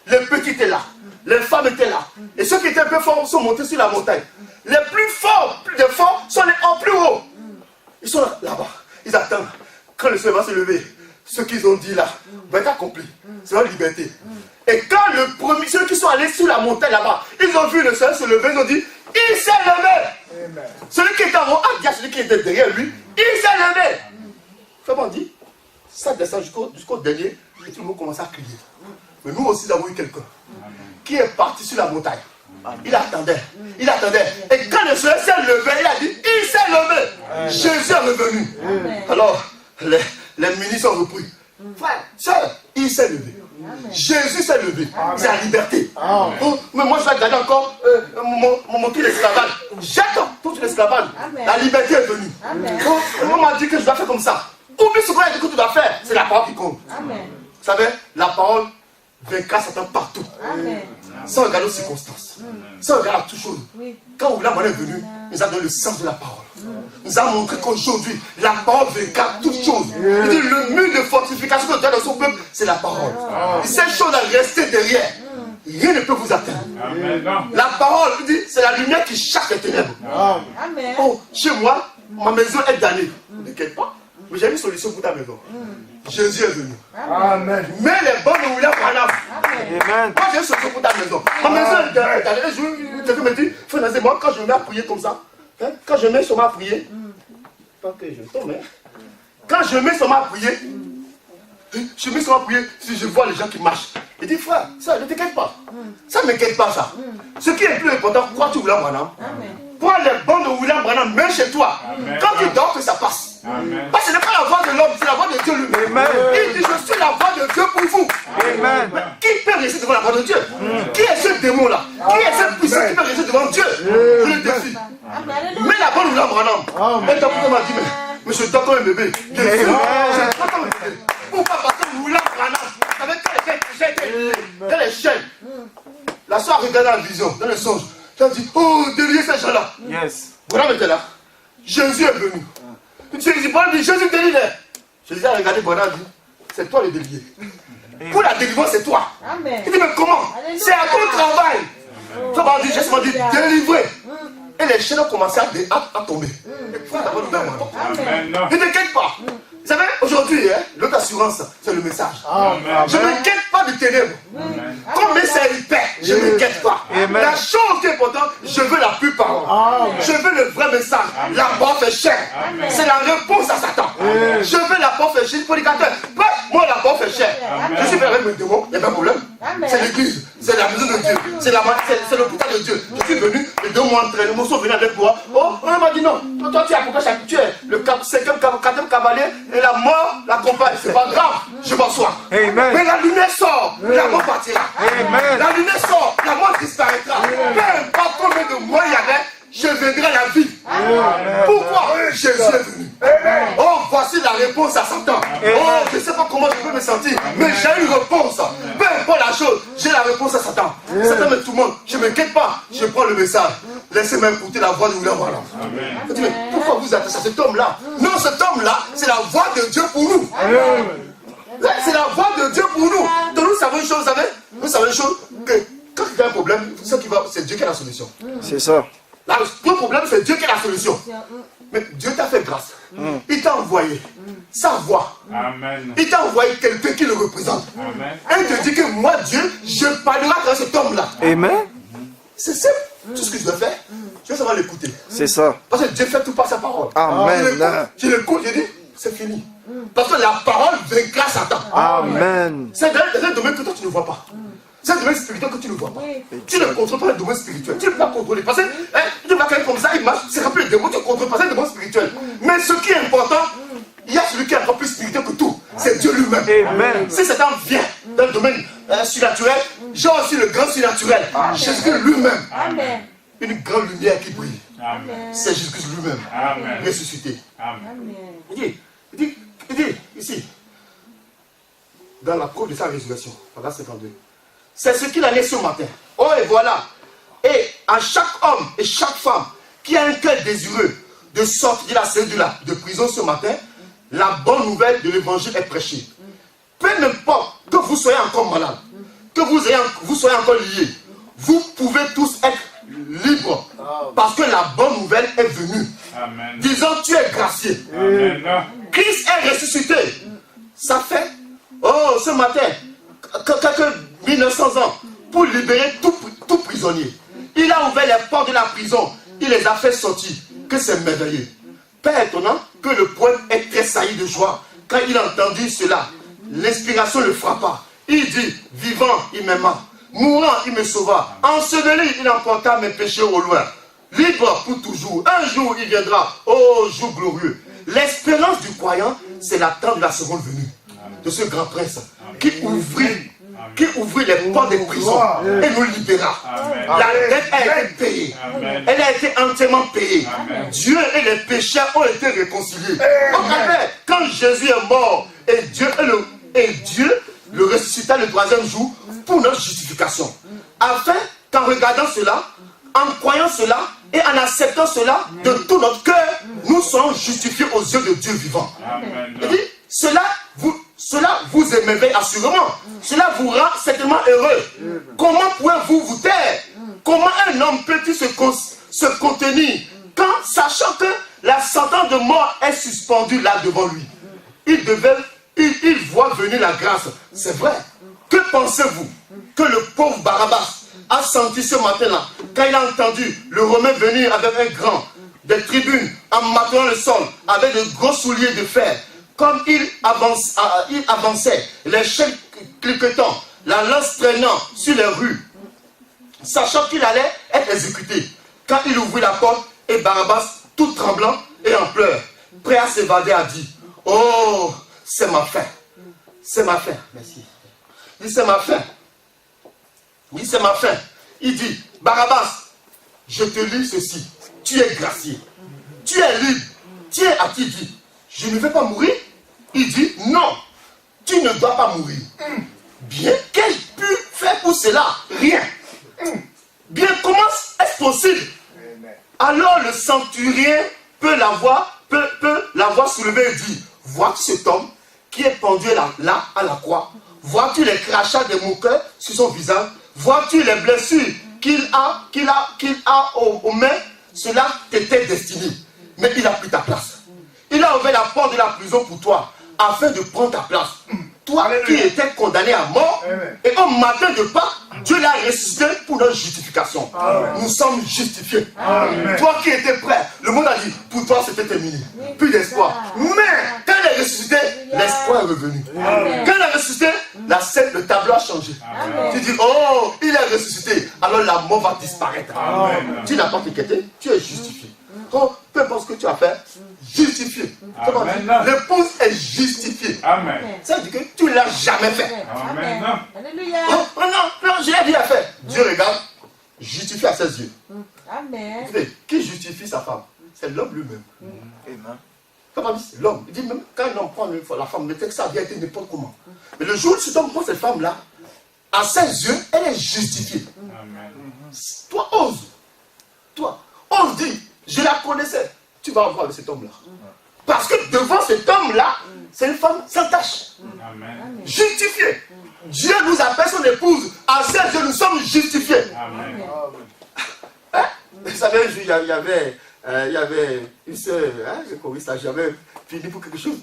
les petits étaient là, les femmes étaient là. Et ceux qui étaient un peu forts sont montés sur la montagne. Les plus forts, plus forts, sont les en plus haut. Ils sont là-bas. Ils attendent. Quand le soleil va se lever, ce qu'ils ont dit là va être accompli. C'est leur liberté. Et quand le premier, ceux qui sont allés sur la montagne là-bas, ils ont vu le soleil se lever, ils ont dit, il s'est levé. Amen. Celui qui était en haut a dit à celui qui était derrière lui, il s'est levé. Comment on dit? Ça descend jusqu'au dernier, et tout le monde commence à crier. Mais nous aussi, nous avons eu quelqu'un qui est parti sur la montagne. Il attendait, il attendait. Et quand le soleil s'est levé, il a dit, il s'est levé. Jésus est revenu. Alors, les ministres ont repris. Frère, soeur, il s'est levé. Jésus s'est levé. C'est la liberté. Mais moi, je vais garder encore mon tout l'esclavage. Jette tout l'esclavage. La liberté est venue. On m'a dit que je dois faire comme ça. Oublie ce qu'on a dit que tu dois faire. C'est la parole qui compte. Vous savez, la parole vaincra Satan partout. Sans regarder aux circonstances. Sans regarder à toute chose. Quand William est venu, il nous a donné le sens de la parole. Il nous a montré qu'aujourd'hui, la parole vaincra toutes choses. Il dit le mur de fortification que Dieu a dans son peuple, c'est la parole. Et cette chose à rester derrière. Rien ne peut vous atteindre. La parole, il dit, c'est la lumière qui chasse les ténèbres. Oh, chez moi, ma maison est damnée. Ne t'inquiète pas. Mais j'ai une solution pour ta maison. Jésus est venu. Amen. Mais les bonnes de William Branham. Amen. Moi j'ai une solution pour ta maison. Ma maison est damnée. Quelqu'un me dit, frère Nazé, moi quand je me mets à prier comme ça, quand je mets sur ma prière, pas que je tombe, quand je mets sur ma prière, si je vois les gens qui marchent, il dit, frère, ça ne t'inquiète pas. Ça ne m'inquiète pas ça. Ce qui est plus important, crois-tu William Branham? Prends les bons de William Branham, mets chez toi. Quand tu dors, que ça passe. Parce que ce n'est pas la voix de l'homme, c'est la voix de Dieu lui-même. Il dit, je suis la voix de Dieu pour vous. Amen. Qui peut rester devant la voix de Dieu? Qui est ce démon-là? Qui est cette puissance qui peut rester devant Dieu? Je le défie. Mais la bonne William Branham, un docteur m'a dit, mais je dors comme un bébé. Bien sûr, je dors comme un bébé. Pourquoi? Parce que William Branham, avec quand les chaînes, la soeur a regardé la vision, dans le songe. Tu as dit, oh, déliez ces gens-là. Yes. Branham était là. Jésus est venu. Jésus délie. Jésus a regardé Branham et dit, c'est toi le délié. Pour la délivrance, c'est toi. Amen. Il dit, mais comment? C'est à ton travail. Ça m'a dit, Jésus m'a dit, délivré. Et les chaînes ont commencé à tomber. Ne t'inquiète pas. Vous savez, aujourd'hui, l'autre assurance, c'est le message. Amen. Je ne m'inquiète pas du ténèbre. Comme c'est hyper, je ne m'inquiète pas. Amen. La chose qui est importante, je veux la pure parole. Je veux le vrai message. Amen. La parole fait cher. C'est la réponse à Satan. Amen. Je veux la parole fait cher. Prédicateur, moi la parole fait cher. Amen. Je suis venu avec mes démons, il n'y a pas de problème. C'est l'église, c'est la maison de Dieu, c'est l'hôpital de Dieu. Je suis venu, les deux mois entrés, les mots sont venus avec moi. Oh, on m'a dit non. Toi, tu es pourquoi tu es le 5e cavalier et la mort l'accompagne. C'est pas grave, je m'assois. Mais la lumière sort, la mort partira. Amen. La lumière sort, la mort disparaîtra. Peu importe combien de mois il y avait, je viendrai à la vie. Amen. Pourquoi? Jésus est venu. Amen. Oh, voici la réponse à Satan. Amen. Oh, je ne sais pas comment je peux me sentir, mais j'ai une réponse. Peu importe la chose, j'ai la réponse à Satan. Amen. Satan met tout le monde. Je ne m'inquiète pas, je prends le message. Laissez-moi écouter la voix de William Branham. Mais pourquoi vous attachez à cet homme-là? Non, cet homme-là, c'est la voix de Dieu pour nous. C'est la voix de Dieu pour nous. Donc nous savons une chose, vous savez? Nous savons une chose, que quand il y a un problème, c'est Dieu qui a la solution. C'est ça. Le problème, c'est Dieu qui a la solution. Mais Dieu t'a fait grâce. Il t'a envoyé sa voix. Amen. Il t'a envoyé quelqu'un qui le représente. Amen. Et il te dit que moi, Dieu, je parlerai à cet homme-là. Amen. C'est simple. Tout ce que je dois faire, je vais savoir l'écouter. C'est ça. Parce que Dieu fait tout par sa parole. Amen. Je l'écoute, je dis, c'est fini. Parce que la parole vaincra Satan. Amen. C'est dans un domaine que toi tu ne vois pas. C'est un domaine spirituel que tu ne vois pas. Tu ne contrôles pas le domaine spirituel. Tu ne peux pas contrôler. Parce que tu vas quelqu'un comme ça, il marche, c'est rappelé le démon, tu ne contrôles pas, c'est un domaine spirituel. Mais ce qui est important, il y a celui qui est encore plus spirituel que tout. C'est Dieu lui-même. Amen. Si Satan vient dans le domaine surnaturel, j'ai aussi le grand surnaturel. Jésus-Christ lui-même. Amen. Une grande lumière qui brille. Amen. C'est Jésus-Christ lui-même. Amen. Ressuscité. Amen. Il dit, ici, dans la cour de sa résurrection, paragraphe 52. C'est ce qu'il a laissé ce matin. Oh, et voilà. Et à chaque homme et chaque femme qui a un cœur désireux de sortir de la cellule de prison ce matin, la bonne nouvelle de l'évangile est prêchée. Peu importe que vous soyez encore malade, que vous soyez encore liés, vous pouvez tous être libres parce que la bonne nouvelle est venue. Amen. Disons, tu es gracié. Amen. Christ est ressuscité. Ça fait, oh, ce matin, quelques 1900 ans, pour libérer tout prisonnier. Il a ouvert les portes de la prison. Il les a fait sortir. Que c'est merveilleux. Pas étonnant que le poète ait tressailli de joie quand il a entendu cela. L'inspiration le frappa. Il dit, vivant, il m'aima. Mourant, il me sauva. Enseveli, il emporta mes péchés au loin. Libre pour toujours. Un jour, il viendra. Oh, jour glorieux. L'espérance du croyant, c'est l'attente de la seconde venue de ce grand prince qui ouvrit les portes des prisons et nous libéra. La dette a été payée. Elle a été entièrement payée. Dieu et les pécheurs ont été réconciliés. Quand Jésus est mort et Dieu le ressuscita le troisième jour pour notre justification. Afin qu'en regardant cela, en croyant cela et en acceptant cela de tout notre cœur, nous sommes justifiés aux yeux de Dieu vivant. Il dit, cela vous émerveille assurément. Cela vous rend certainement heureux. Comment pouvez-vous vous taire? Comment un homme peut-il se contenir quand, sachant que la sentence de mort est suspendue là devant lui? Il voit venir la grâce. C'est vrai. Que pensez-vous que le pauvre Barabbas a senti ce matin-là, quand il a entendu le Romain venir avec un grand, des tribunes, en maintenant le sol, avec de gros souliers de fer, comme il avançait, les chaînes cliquetant, la lance traînant sur les rues, sachant qu'il allait être exécuté, quand il ouvrit la porte, et Barabbas, tout tremblant et en pleurs, prêt à s'évader, a dit, oh, c'est ma fin. C'est ma fin. Merci. Il dit, c'est ma fin. Il dit, c'est ma fin. Il dit, Barabbas, je te lis ceci. Tu es gracié. Tu es libre. Tu es à qui dit, je ne vais pas mourir. Il dit, non, tu ne dois pas mourir. Bien, qu'ai-je pu faire pour cela? Rien. Bien, comment est-ce possible? Alors le centurion peut l'avoir soulevé et dit, vois-tu cet homme qui est pendu là à la croix? Vois-tu les crachats des moqueurs sur son visage? Vois-tu les blessures qu'il a aux mains? Cela t'était destiné. Mais il a pris ta place. Il a ouvert la porte de la prison pour toi, afin de prendre ta place. Toi qui étais condamné à mort, et au matin de Pâques, Dieu l'a ressuscité pour notre justification. Nous sommes justifiés. Toi qui étais prêt, le monde a dit, pour toi c'était terminé. Plus d'espoir. Mais quand il est ressuscité, l'espoir est revenu. Quand il est ressuscité, la scène, le tableau a changé. Tu dis, oh, il est ressuscité, alors la mort va disparaître. Tu n'as pas t'inquiéter, tu es justifié. Oh, peu importe ce que tu as fait, justifié. L'épouse est justifiée. Ça veut dire que tu ne l'as jamais fait. Amen. Alléluia. Oh, non, je l'ai bien fait. Dieu regarde, justifie à ses yeux. Amen. Écoutez, qui justifie sa femme? C'est l'homme lui-même. Amen. Comment dit, c'est l'homme. Il dit même quand un homme prend la femme, le texte ça vient été n'importe comment. Mais le jour où cet homme prend cette femme-là, à ses yeux, elle est justifiée. Amen. Toi, ose dire, je la connaissais. Tu vas avoir avec cet homme-là. Parce que devant cet homme-là, c'est une femme sans tache. Amen. Justifiée. Dieu nous appelle son épouse. À ses yeux, nous sommes justifiés. Amen. Hein? Vous savez, un jour, il y avait une soeur, je choriste, j'avais fini pour quelque chose.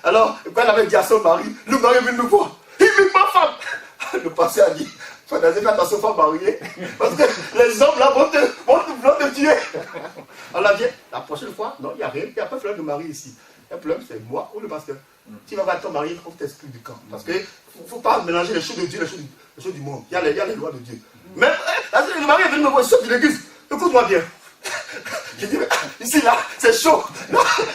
Alors, quand elle avait dit à son mari, le mari est venu nous voir. Il dit, ma femme. Le pasteur a dit, Faut faire attention, faut marier. Parce que les hommes là vont te tuer. On l'a dit, la prochaine fois, non, il n'y a rien. Il n'y a pas de problème de mari ici. Le problème, c'est moi ou le pasteur. Tu vas voir ton mari, il faut t'exclure du camp. Parce qu'il ne faut pas mélanger les choses de Dieu et les choses du monde. Il y a les lois de Dieu. Mais le mari est venu me voir, il sort de l'église. Écoute-moi bien. Je dis, mais ici là, c'est chaud.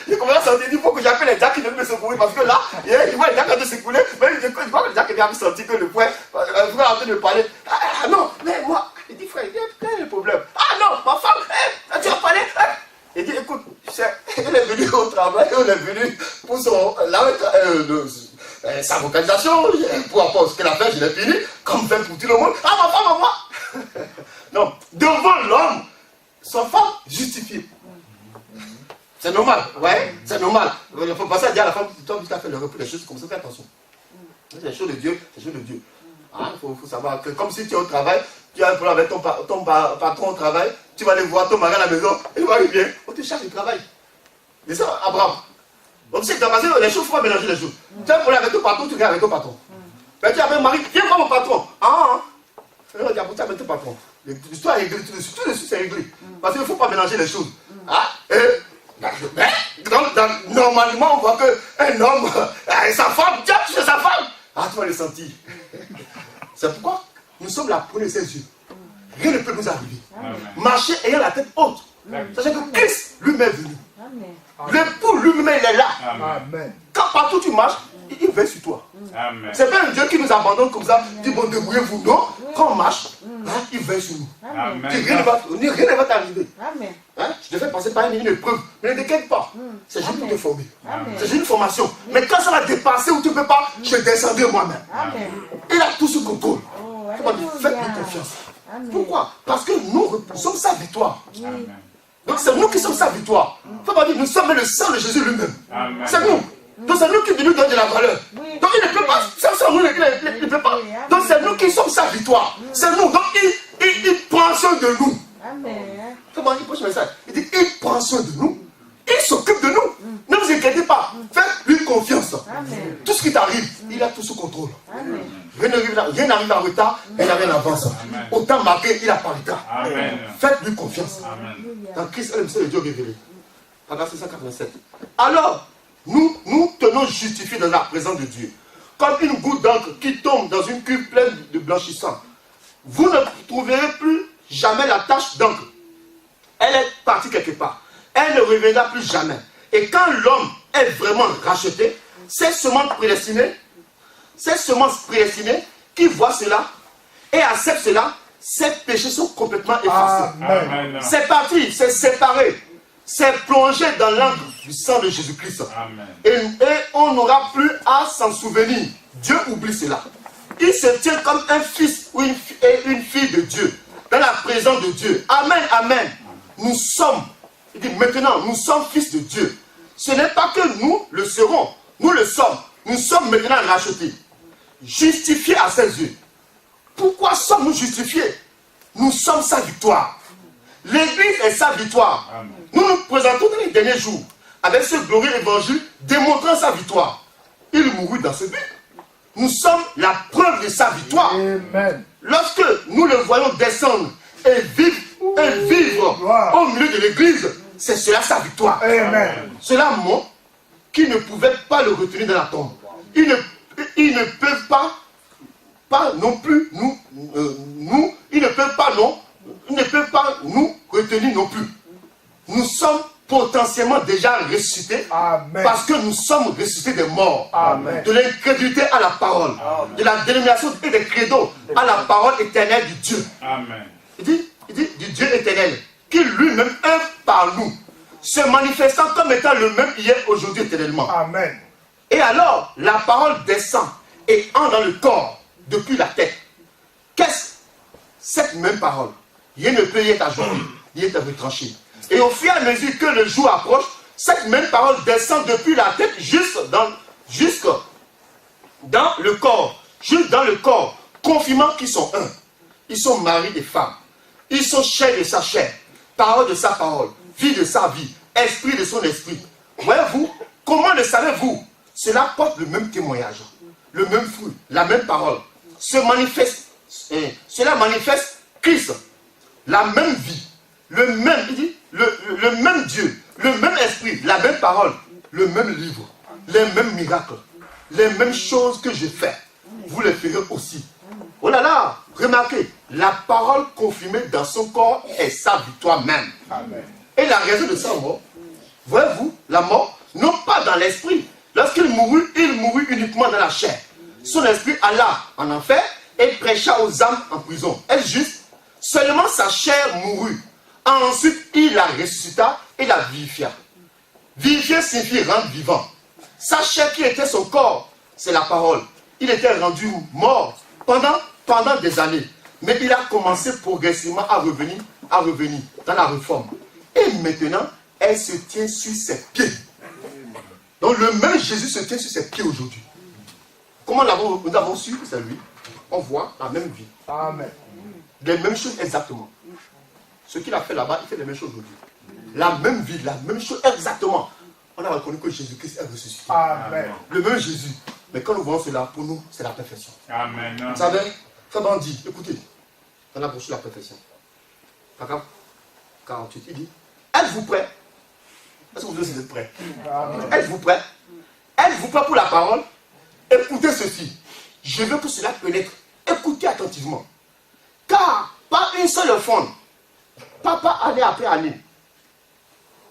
Il commence à sentir, il faut que j'appelle les Jack qui viennent me secourir. Parce que là, il voit les Jack de s'écouler. Mais je vois que les Jack vient me sentir que le frère est en train de parler. Ah non, mais moi, il dit, frère, quel est le problème? Ah non, ma femme, tu vas parler. Il dit, écoute, elle est venue au travail, elle est venue pour sa vocalisation, pour ce qu'elle a fait, je l'ai fini, comme fait pour tout le monde. Ah, ma femme, à moi. Non, devant l'homme, sa femme justifiée. C'est normal, ouais, c'est normal. Il ne faut pas ça dire à la femme, toi, tu as fait le repos, les choses comme ça, fais attention. C'est les choses de Dieu, c'est les choses de Dieu. Il faut savoir que comme si tu es au travail, tu as un problème avec ton patron au travail, tu vas aller voir ton mari à la maison, il va arriver, on te charge du travail. C'est ça, Abraham. Donc c'est que les choses, il faut pas mélanger les choses. Tu as un problème avec ton patron, tu regardes avec ton patron. Mais tu as un mari, viens voir mon patron. Tu as avec ton patron. L'histoire est réglée, tout de suite c'est réglé. Parce qu'il ne faut pas mélanger les choses. Normalement, on voit qu'un homme, sa femme, tu as touché sa femme. Tu vas le sentir. C'est pourquoi nous sommes là pour les ses yeux. Rien ne peut nous arriver. Marcher ayant la tête haute. Sachez que Christ lui-même est venu. L'époux lui-même il est là. Amen. Quand partout tu marches, il veille sur toi. C'est pas un Dieu qui nous abandonne comme ça. Dit bon, débrouillez-vous. Non, quand on marche, il veille sur nous. Rien ne va t'arriver. Je te fais passer par une épreuve. Mais ne t'inquiète pas. C'est juste pour te former. C'est juste une formation. Mais quand ça va dépasser où tu ne peux pas, je descendrai moi-même. Il a tout sous contrôle. Faites-lui confiance. Pourquoi? Parce que nous sommes sa victoire. Donc c'est nous qui sommes sa victoire. Il ne faut pas dire nous sommes le sang de Jésus lui-même. C'est nous. Donc c'est nous qui nous donne de la valeur. Donc il ne peut pas, sans nous, il ne peut pas. Donc c'est nous qui sommes sa victoire. C'est nous. Donc il prend soin de nous. Comment il pose le message? Il dit il prend soin de nous. Il s'occupe de nous. Ne vous inquiétez pas. Faites-lui confiance. Tout ce qui t'arrive, il a tout sous contrôle. Rien n'arrive en retard, rien n'arrive en avance. Autant marqué, il a pas le temps. Faites-lui confiance. Dans Christ, c'est le Dieu révélé. Verset 187. Alors, nous tenons justifiés dans la présence de Dieu. Comme une goutte d'encre qui tombe dans une cuve pleine de blanchissant. Vous ne trouverez plus jamais la tache d'encre. Elle est partie quelque part. Elle ne reviendra plus jamais. Et quand l'homme est vraiment racheté, ces semences prédestinées qui voient cela et acceptent cela, ces péchés sont complètement effacés. C'est parti, c'est séparé. C'est plongé dans l'encre du sang de Jésus-Christ. Et on n'aura plus à s'en souvenir. Dieu oublie cela. Il se tient comme un fils ou une fille de Dieu, dans la présence de Dieu. Amen, amen. Nous sommes, il dit maintenant, nous sommes fils de Dieu. Ce n'est pas que nous le serons, nous le sommes. Nous sommes maintenant rachetés, justifiés à ses yeux. Pourquoi sommes-nous justifiés? Nous sommes sa victoire. L'Église est sa victoire. Nous nous présentons dans les derniers jours avec ce glorieux évangile démontrant sa victoire. Il mourut dans ce but. Nous sommes la preuve de sa victoire. Amen. Lorsque nous le voyons descendre et vivre au milieu de l'Église, c'est cela sa victoire. Amen. Cela montre qu'ils ne pouvaient pas le retenir dans la tombe. Ils ne peuvent pas non plus ils ne peuvent pas nous retenir non plus. Nous sommes potentiellement déjà ressuscités. Amen. Parce que nous sommes ressuscités des morts. Amen. De l'incrédulité à la parole. Amen. De la dénomination et des credos à la parole éternelle du Dieu. Amen. Il dit du Dieu éternel, qui lui-même est par nous, se manifestant comme étant le même hier, aujourd'hui, éternellement. Amen. Et alors, la parole descend et entre dans le corps depuis la tête. Qu'est-ce? Cette même parole. Rien ne peut y être ajouté, ni être retranché. Et au fur et à mesure que le jour approche, cette même parole descend depuis la tête jusque dans le corps. Juste dans le corps. Confirmant qu'ils sont un. Ils sont mari et femme. Ils sont chair de sa chair. Parole de sa parole. Vie de sa vie. Esprit de son esprit. Voyez-vous, comment le savez-vous? Cela porte le même témoignage. Le même fruit. La même parole. Se cela manifeste Christ, la même vie, le même, il dit, le même Dieu, le même esprit, la même parole, le même livre, les mêmes miracles, les mêmes choses que je fais, vous les ferez aussi. Oh là là, remarquez, la parole confirmée dans son corps est sa victoire même. Amen. Et la raison de sa mort, voyez-vous, la mort, non pas dans l'esprit. Lorsqu'il mourut, il mourut uniquement dans la chair. Son esprit alla en enfer et prêcha aux âmes en prison. Est-ce juste? Seulement sa chair mourut. Ensuite, il la ressuscita et la vivifia. Vivifier signifie rendre vivant. Sa chair qui était son corps, c'est la parole. Il était rendu mort pendant des années. Mais il a commencé progressivement à revenir dans la réforme. Et maintenant, elle se tient sur ses pieds. Donc le même Jésus se tient sur ses pieds aujourd'hui. Comment nous avons su que c'est lui? On voit la même vie. Amen. Les mêmes choses exactement. Ce qu'il a fait là-bas, il fait les mêmes choses aujourd'hui. La même vie, la même chose exactement. On a reconnu que Jésus-Christ est ressuscité. Amen. Le même Jésus. Mais quand nous voyons cela, pour nous, c'est la perfection. Amen. Vous savez, Frère Bandi, écoutez, dans la brochure la perfection. Paragraphe 48, il dit, êtes-vous prêts? Est-ce que vous êtes prêts? Êtes-vous prêts? Êtes-vous prêts pour la parole? Écoutez ceci. Je veux que cela pénètre. Écoutez attentivement. Car pas une seule offrande, pas année après année,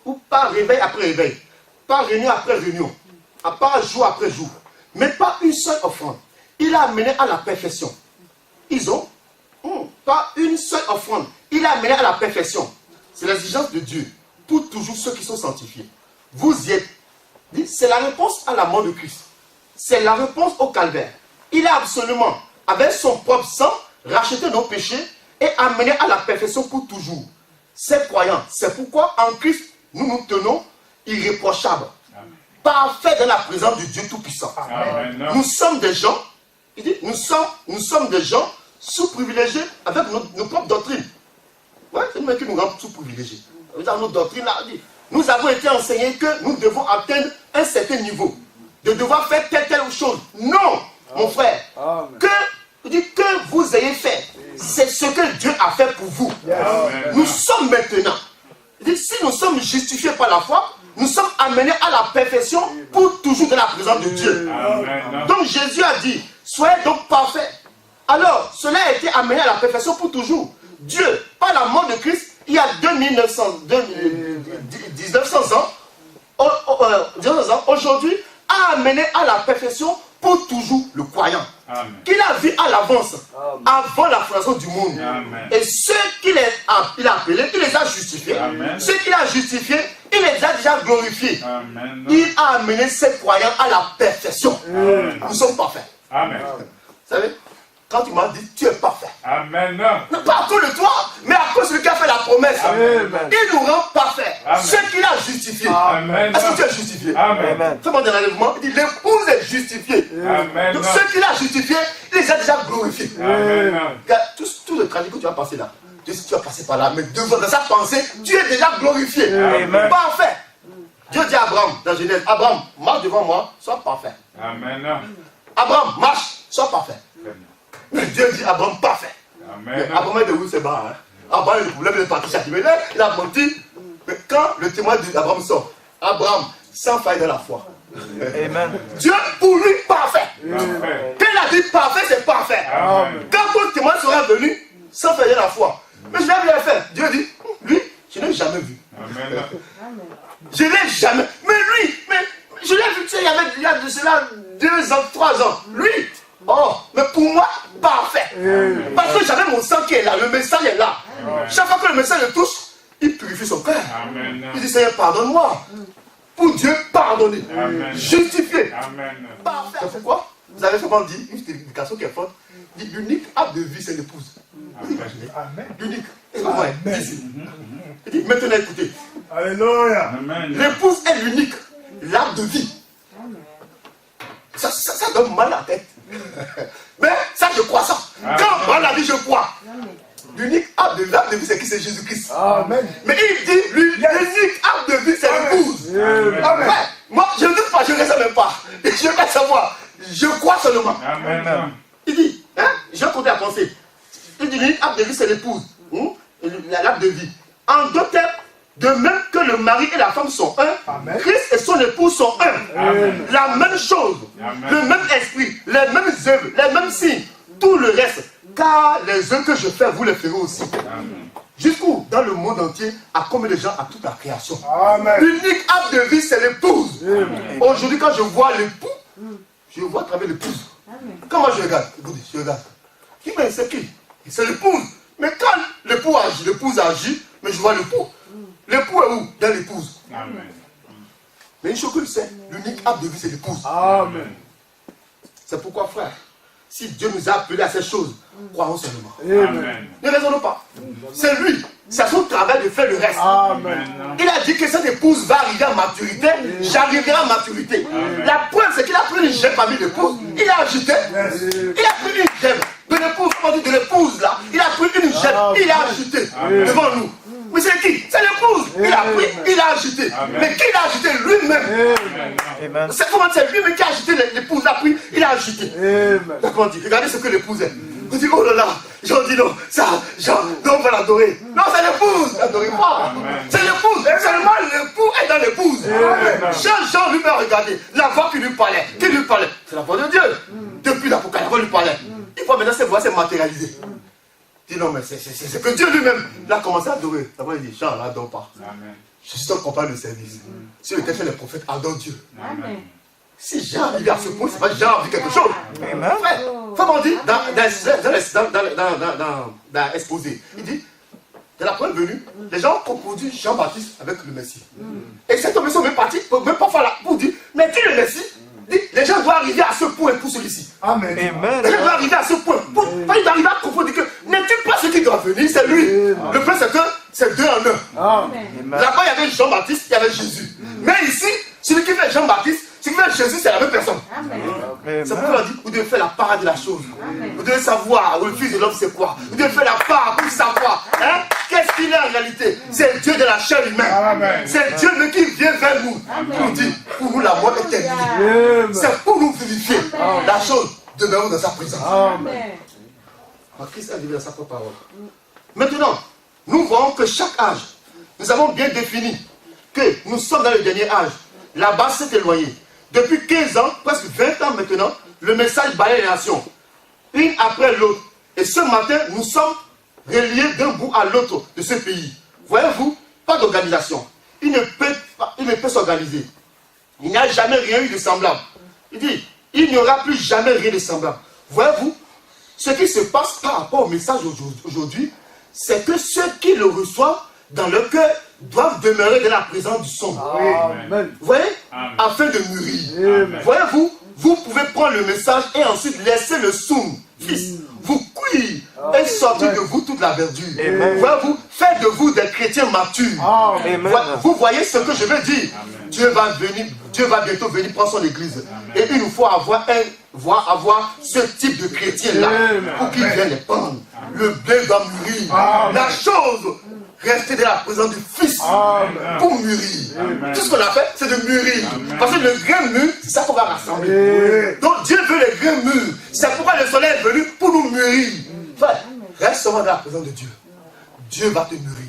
ou pas réveil après réveil, pas réunion après réunion, à part jour après jour, mais pas une seule offrande. Il a amené à la perfection. Ils ont pas une seule offrande. Il a amené à la perfection. C'est l'exigence de Dieu pour toujours ceux qui sont sanctifiés. Vous y êtes. C'est la réponse à la mort de Christ. C'est la réponse au calvaire. Il a absolument, avec son propre sang, racheté nos péchés et amené à la perfection pour toujours. C'est croyant. C'est pourquoi en Christ, nous nous tenons irréprochables. Parfaits dans la présence du Dieu Tout-Puissant. Nous sommes des gens, il dit, nous sommes des gens sous-privilégiés avec nos propres doctrines. Ouais, c'est nous qui nous rendons sous-privilégiés. Nos doctrines là, nous avons été enseignés que nous devons atteindre un certain niveau, de devoir faire telle chose. Non, mon frère, que vous ayez fait, c'est ce que Dieu a fait pour vous. Nous sommes maintenant, si nous sommes justifiés par la foi, nous sommes amenés à la perfection pour toujours dans la présence de Dieu. Donc Jésus a dit, soyez donc parfaits. Alors, cela a été amené à la perfection pour toujours. Dieu, par la mort de Christ, il y a 1900 ans, aujourd'hui, a amené à la perfection pour toujours le croyant. Qu'il a vu à l'avance, avant la fondation du monde. Amen. Et ceux qu'il a appelés, il les a justifiés. Amen. Ceux qu'il a justifiés, il les a déjà glorifiés. Amen. Il a amené ses croyants à la perfection. Amen. Nous sommes parfaits. Amen. Vous savez, quand tu m'as dit tu es parfait, Amen. non pas à cause de toi, mais à cause de celui qui a fait la promesse. Amen. Il nous rend parfaits. Amen. Ceux qu'il a justifiés. Amen. Est-ce que tu es justifié? Amen. Fais-moi un enlèvement. Il dit l'épouse est justifiée. Amen. Donc ceux qu'il a justifiés, il les a déjà glorifiés. Amen. Regarde, tout le trajet que tu vas passer là, Dieu, si tu vas passer par là, mais devant dans sa pensée, tu es déjà glorifié. Amen. Parfait. Dieu dit à Abraham dans Genèse, Abraham, marche devant moi, sois parfait. Amen. Abraham, marche, sois parfait. Mais Dieu dit Abraham, parfait. Mais Amen. Abraham est de où c'est bas. Hein? Abraham, le problème, il est parti chaque minute. Il a menti. Mais quand le témoin d'Abraham sort, Abraham, sans faille dans la foi. Amen. Dieu, pour lui, parfait. Parfait. Quand il a dit parfait, c'est parfait. Amen. Quand ton témoin sera venu, sans faille dans la foi. Mais je l'ai bien fait. Dieu dit, lui, je ne l'ai jamais vu. Amen. Je ne l'ai jamais. Mais lui, je l'ai vu, tu sais, il y a de cela 2 ans, 3 ans. Lui, oh, mais pour moi, parfait. Parce que j'avais mon sang qui est là, le message est là. Chaque fois que le message le touche, il purifie son cœur. Amen. Il dit, Seigneur, pardonne-moi. Pour Dieu, pardonner. Amen. Justifier. Amen. Parfait. C'est pourquoi vous avez vraiment dit, une explication qui est forte, dit l'unique acte de vie, c'est l'épouse. Vous imaginez? L'unique. Et vous voyez, ici. Il dit, maintenant écoutez, Alléluia. Amen. l'épouse est l'unique, l'acte de vie. Ça donne mal à la tête. Mais ça, je crois ça. Quand on a dit je crois, l'unique acte de vie, c'est qui? C'est Jésus-Christ. Amen. Mais il dit, l'unique acte de vie, c'est l'épouse. Amen. Ouais, moi, je ne doute pas, je ne sais même pas. Je ne veux pas savoir. Je crois seulement. Amen. Il dit, hein, je vais compter la pensée. il dit l'unique arbre de vie, c'est l'épouse. L'arbre de vie. En d'autres termes, de même que le mari et la femme sont un, Amen. Christ et son épouse sont un. Amen. La même chose, Amen. le même esprit, les mêmes œuvres, les mêmes signes, tout le reste. Car les œuvres que je fais, vous les ferez aussi. Amen. Jusqu'où, dans le monde entier, à combien de gens, à toute la création. Amen. L'unique arbre de vie, c'est l'épouse. Aujourd'hui, quand je vois l'époux, je vois à travers l'épouse. Quand moi je regarde, écoutez, je regarde. Qui mais c'est qui? C'est l'épouse. Mais quand l'époux agit, l'épouse agit, mais je vois l'époux. L'époux est où? Dans l'épouse. Amen. Mais une chose que je sais, l'unique arbre de vie, c'est l'épouse. Amen. C'est pourquoi, frère, si Dieu nous a appelés à ces choses, croyons seulement. Amen. Ne raisonnons pas. C'est lui. C'est son travail de faire le reste. Amen. Il a dit que cette épouse va arriver à maturité. J'arriverai à maturité. La preuve, c'est qu'il a pris une gemme parmi l'épouse. Il a agité. Il a pris une gemme de l'épouse. Comment dire de l'épouse là? Il a pris une gemme. Il a agité devant nous. Mais c'est qui? C'est l'épouse. Il a pris, il a agité. Mais qui l'a agité? Lui-même. Amen. C'est comment c'est lui-même qui a agité l'épouse. Il a pris, il a agité. Comment dire? Regardez ce que l'épouse est. On dit, oh là là, Jean dit non, ça, Jean, non, on va l'adorer. Non, c'est l'épouse, n'adorez pas. C'est l'épouse, seulement l'époux est dans l'épouse. Jean lui-même, regardez, la voix qui lui parlait, c'est la voix de Dieu. Depuis l'Apocalypse, la voix lui parlait. Il voit maintenant cette voix s'est matérialisée. Il dit non, mais c'est que Dieu lui-même, il a commencé à adorer. La voix dit, Jean, n'adore pas. Amen. Je suis ton compagnon de service. Si lequel fait les prophètes, adore Dieu. Amen. Si Jean arrive à ce point, c'est pas Jean a vu quelque chose. Amen. Frère, comment dit dans l'exposé, il dit, de la première venue, les gens ont confondu Jean-Baptiste avec le Messie. Et cet homme sont même partis, même parfois là, pour dire, mais qui est le Messie? Dit, les gens doivent arriver à ce point pour celui-ci. Amen. Amen. Les gens doivent arriver à ce point. Il doit arriver à confondre, dire que n'est-il pas ce qui doit venir, c'est lui. Le problème c'est que c'est deux en un. Amen. Là-bas, il y avait Jean-Baptiste, il y avait Jésus. Mais ici, celui qui fait Jean-Baptiste, celui qui fait Jésus, c'est la même personne. C'est pourquoi on dit, vous devez faire la part de la chose. Vous devez savoir, le Fils de l'homme c'est quoi. Vous devez faire la part pour savoir. Hein? Qu'est-ce qu'il est en réalité? C'est Dieu de la chair humaine. Amen. C'est Dieu même qui vient vers nous. Pour nous dire, pour nous la mort est terminée. C'est pour nous vérifier la chose. Demeurons dans sa présence. Amen. Christ a dit dans sa propre parole. Maintenant, nous voyons que chaque âge, nous avons bien défini que nous sommes dans le dernier âge. La base s'est éloignée. Depuis 15 ans, presque 20 ans maintenant, le message balaye les nations, une après l'autre. Et ce matin, nous sommes reliés d'un bout à l'autre de ce pays. Voyez-vous, pas d'organisation. Il ne peut s'organiser. Il n'y a jamais rien eu de semblable. Il dit, il n'y aura plus jamais rien de semblable. Voyez-vous, ce qui se passe par rapport au message aujourd'hui, c'est que ceux qui le reçoivent dans leur cœur doivent demeurer dans la présence du son. Amen. Vous voyez? Amen. Afin de mûrir. Amen. Voyez-vous, vous pouvez prendre le message et ensuite laisser le son, fils, vous cuire et sortir de vous toute la verdure. Amen. Voyez-vous, faites de vous des chrétiens matures. Amen. Vous voyez ce que je veux dire? Dieu va bientôt venir prendre son église. Et il nous faut avoir ce type de chrétien-là pour qu'il vienne les prendre. Le blé doit mûrir. La chose, rester dans la présence du Fils pour mûrir. Tout ce qu'on a fait, c'est de mûrir. Parce que le grain mûr, c'est ça qu'on va rassembler. Donc Dieu veut les grains mûrs. C'est pourquoi le soleil est venu pour nous mûrir. Frère, reste seulement dans la présence de Dieu. Dieu va te mûrir.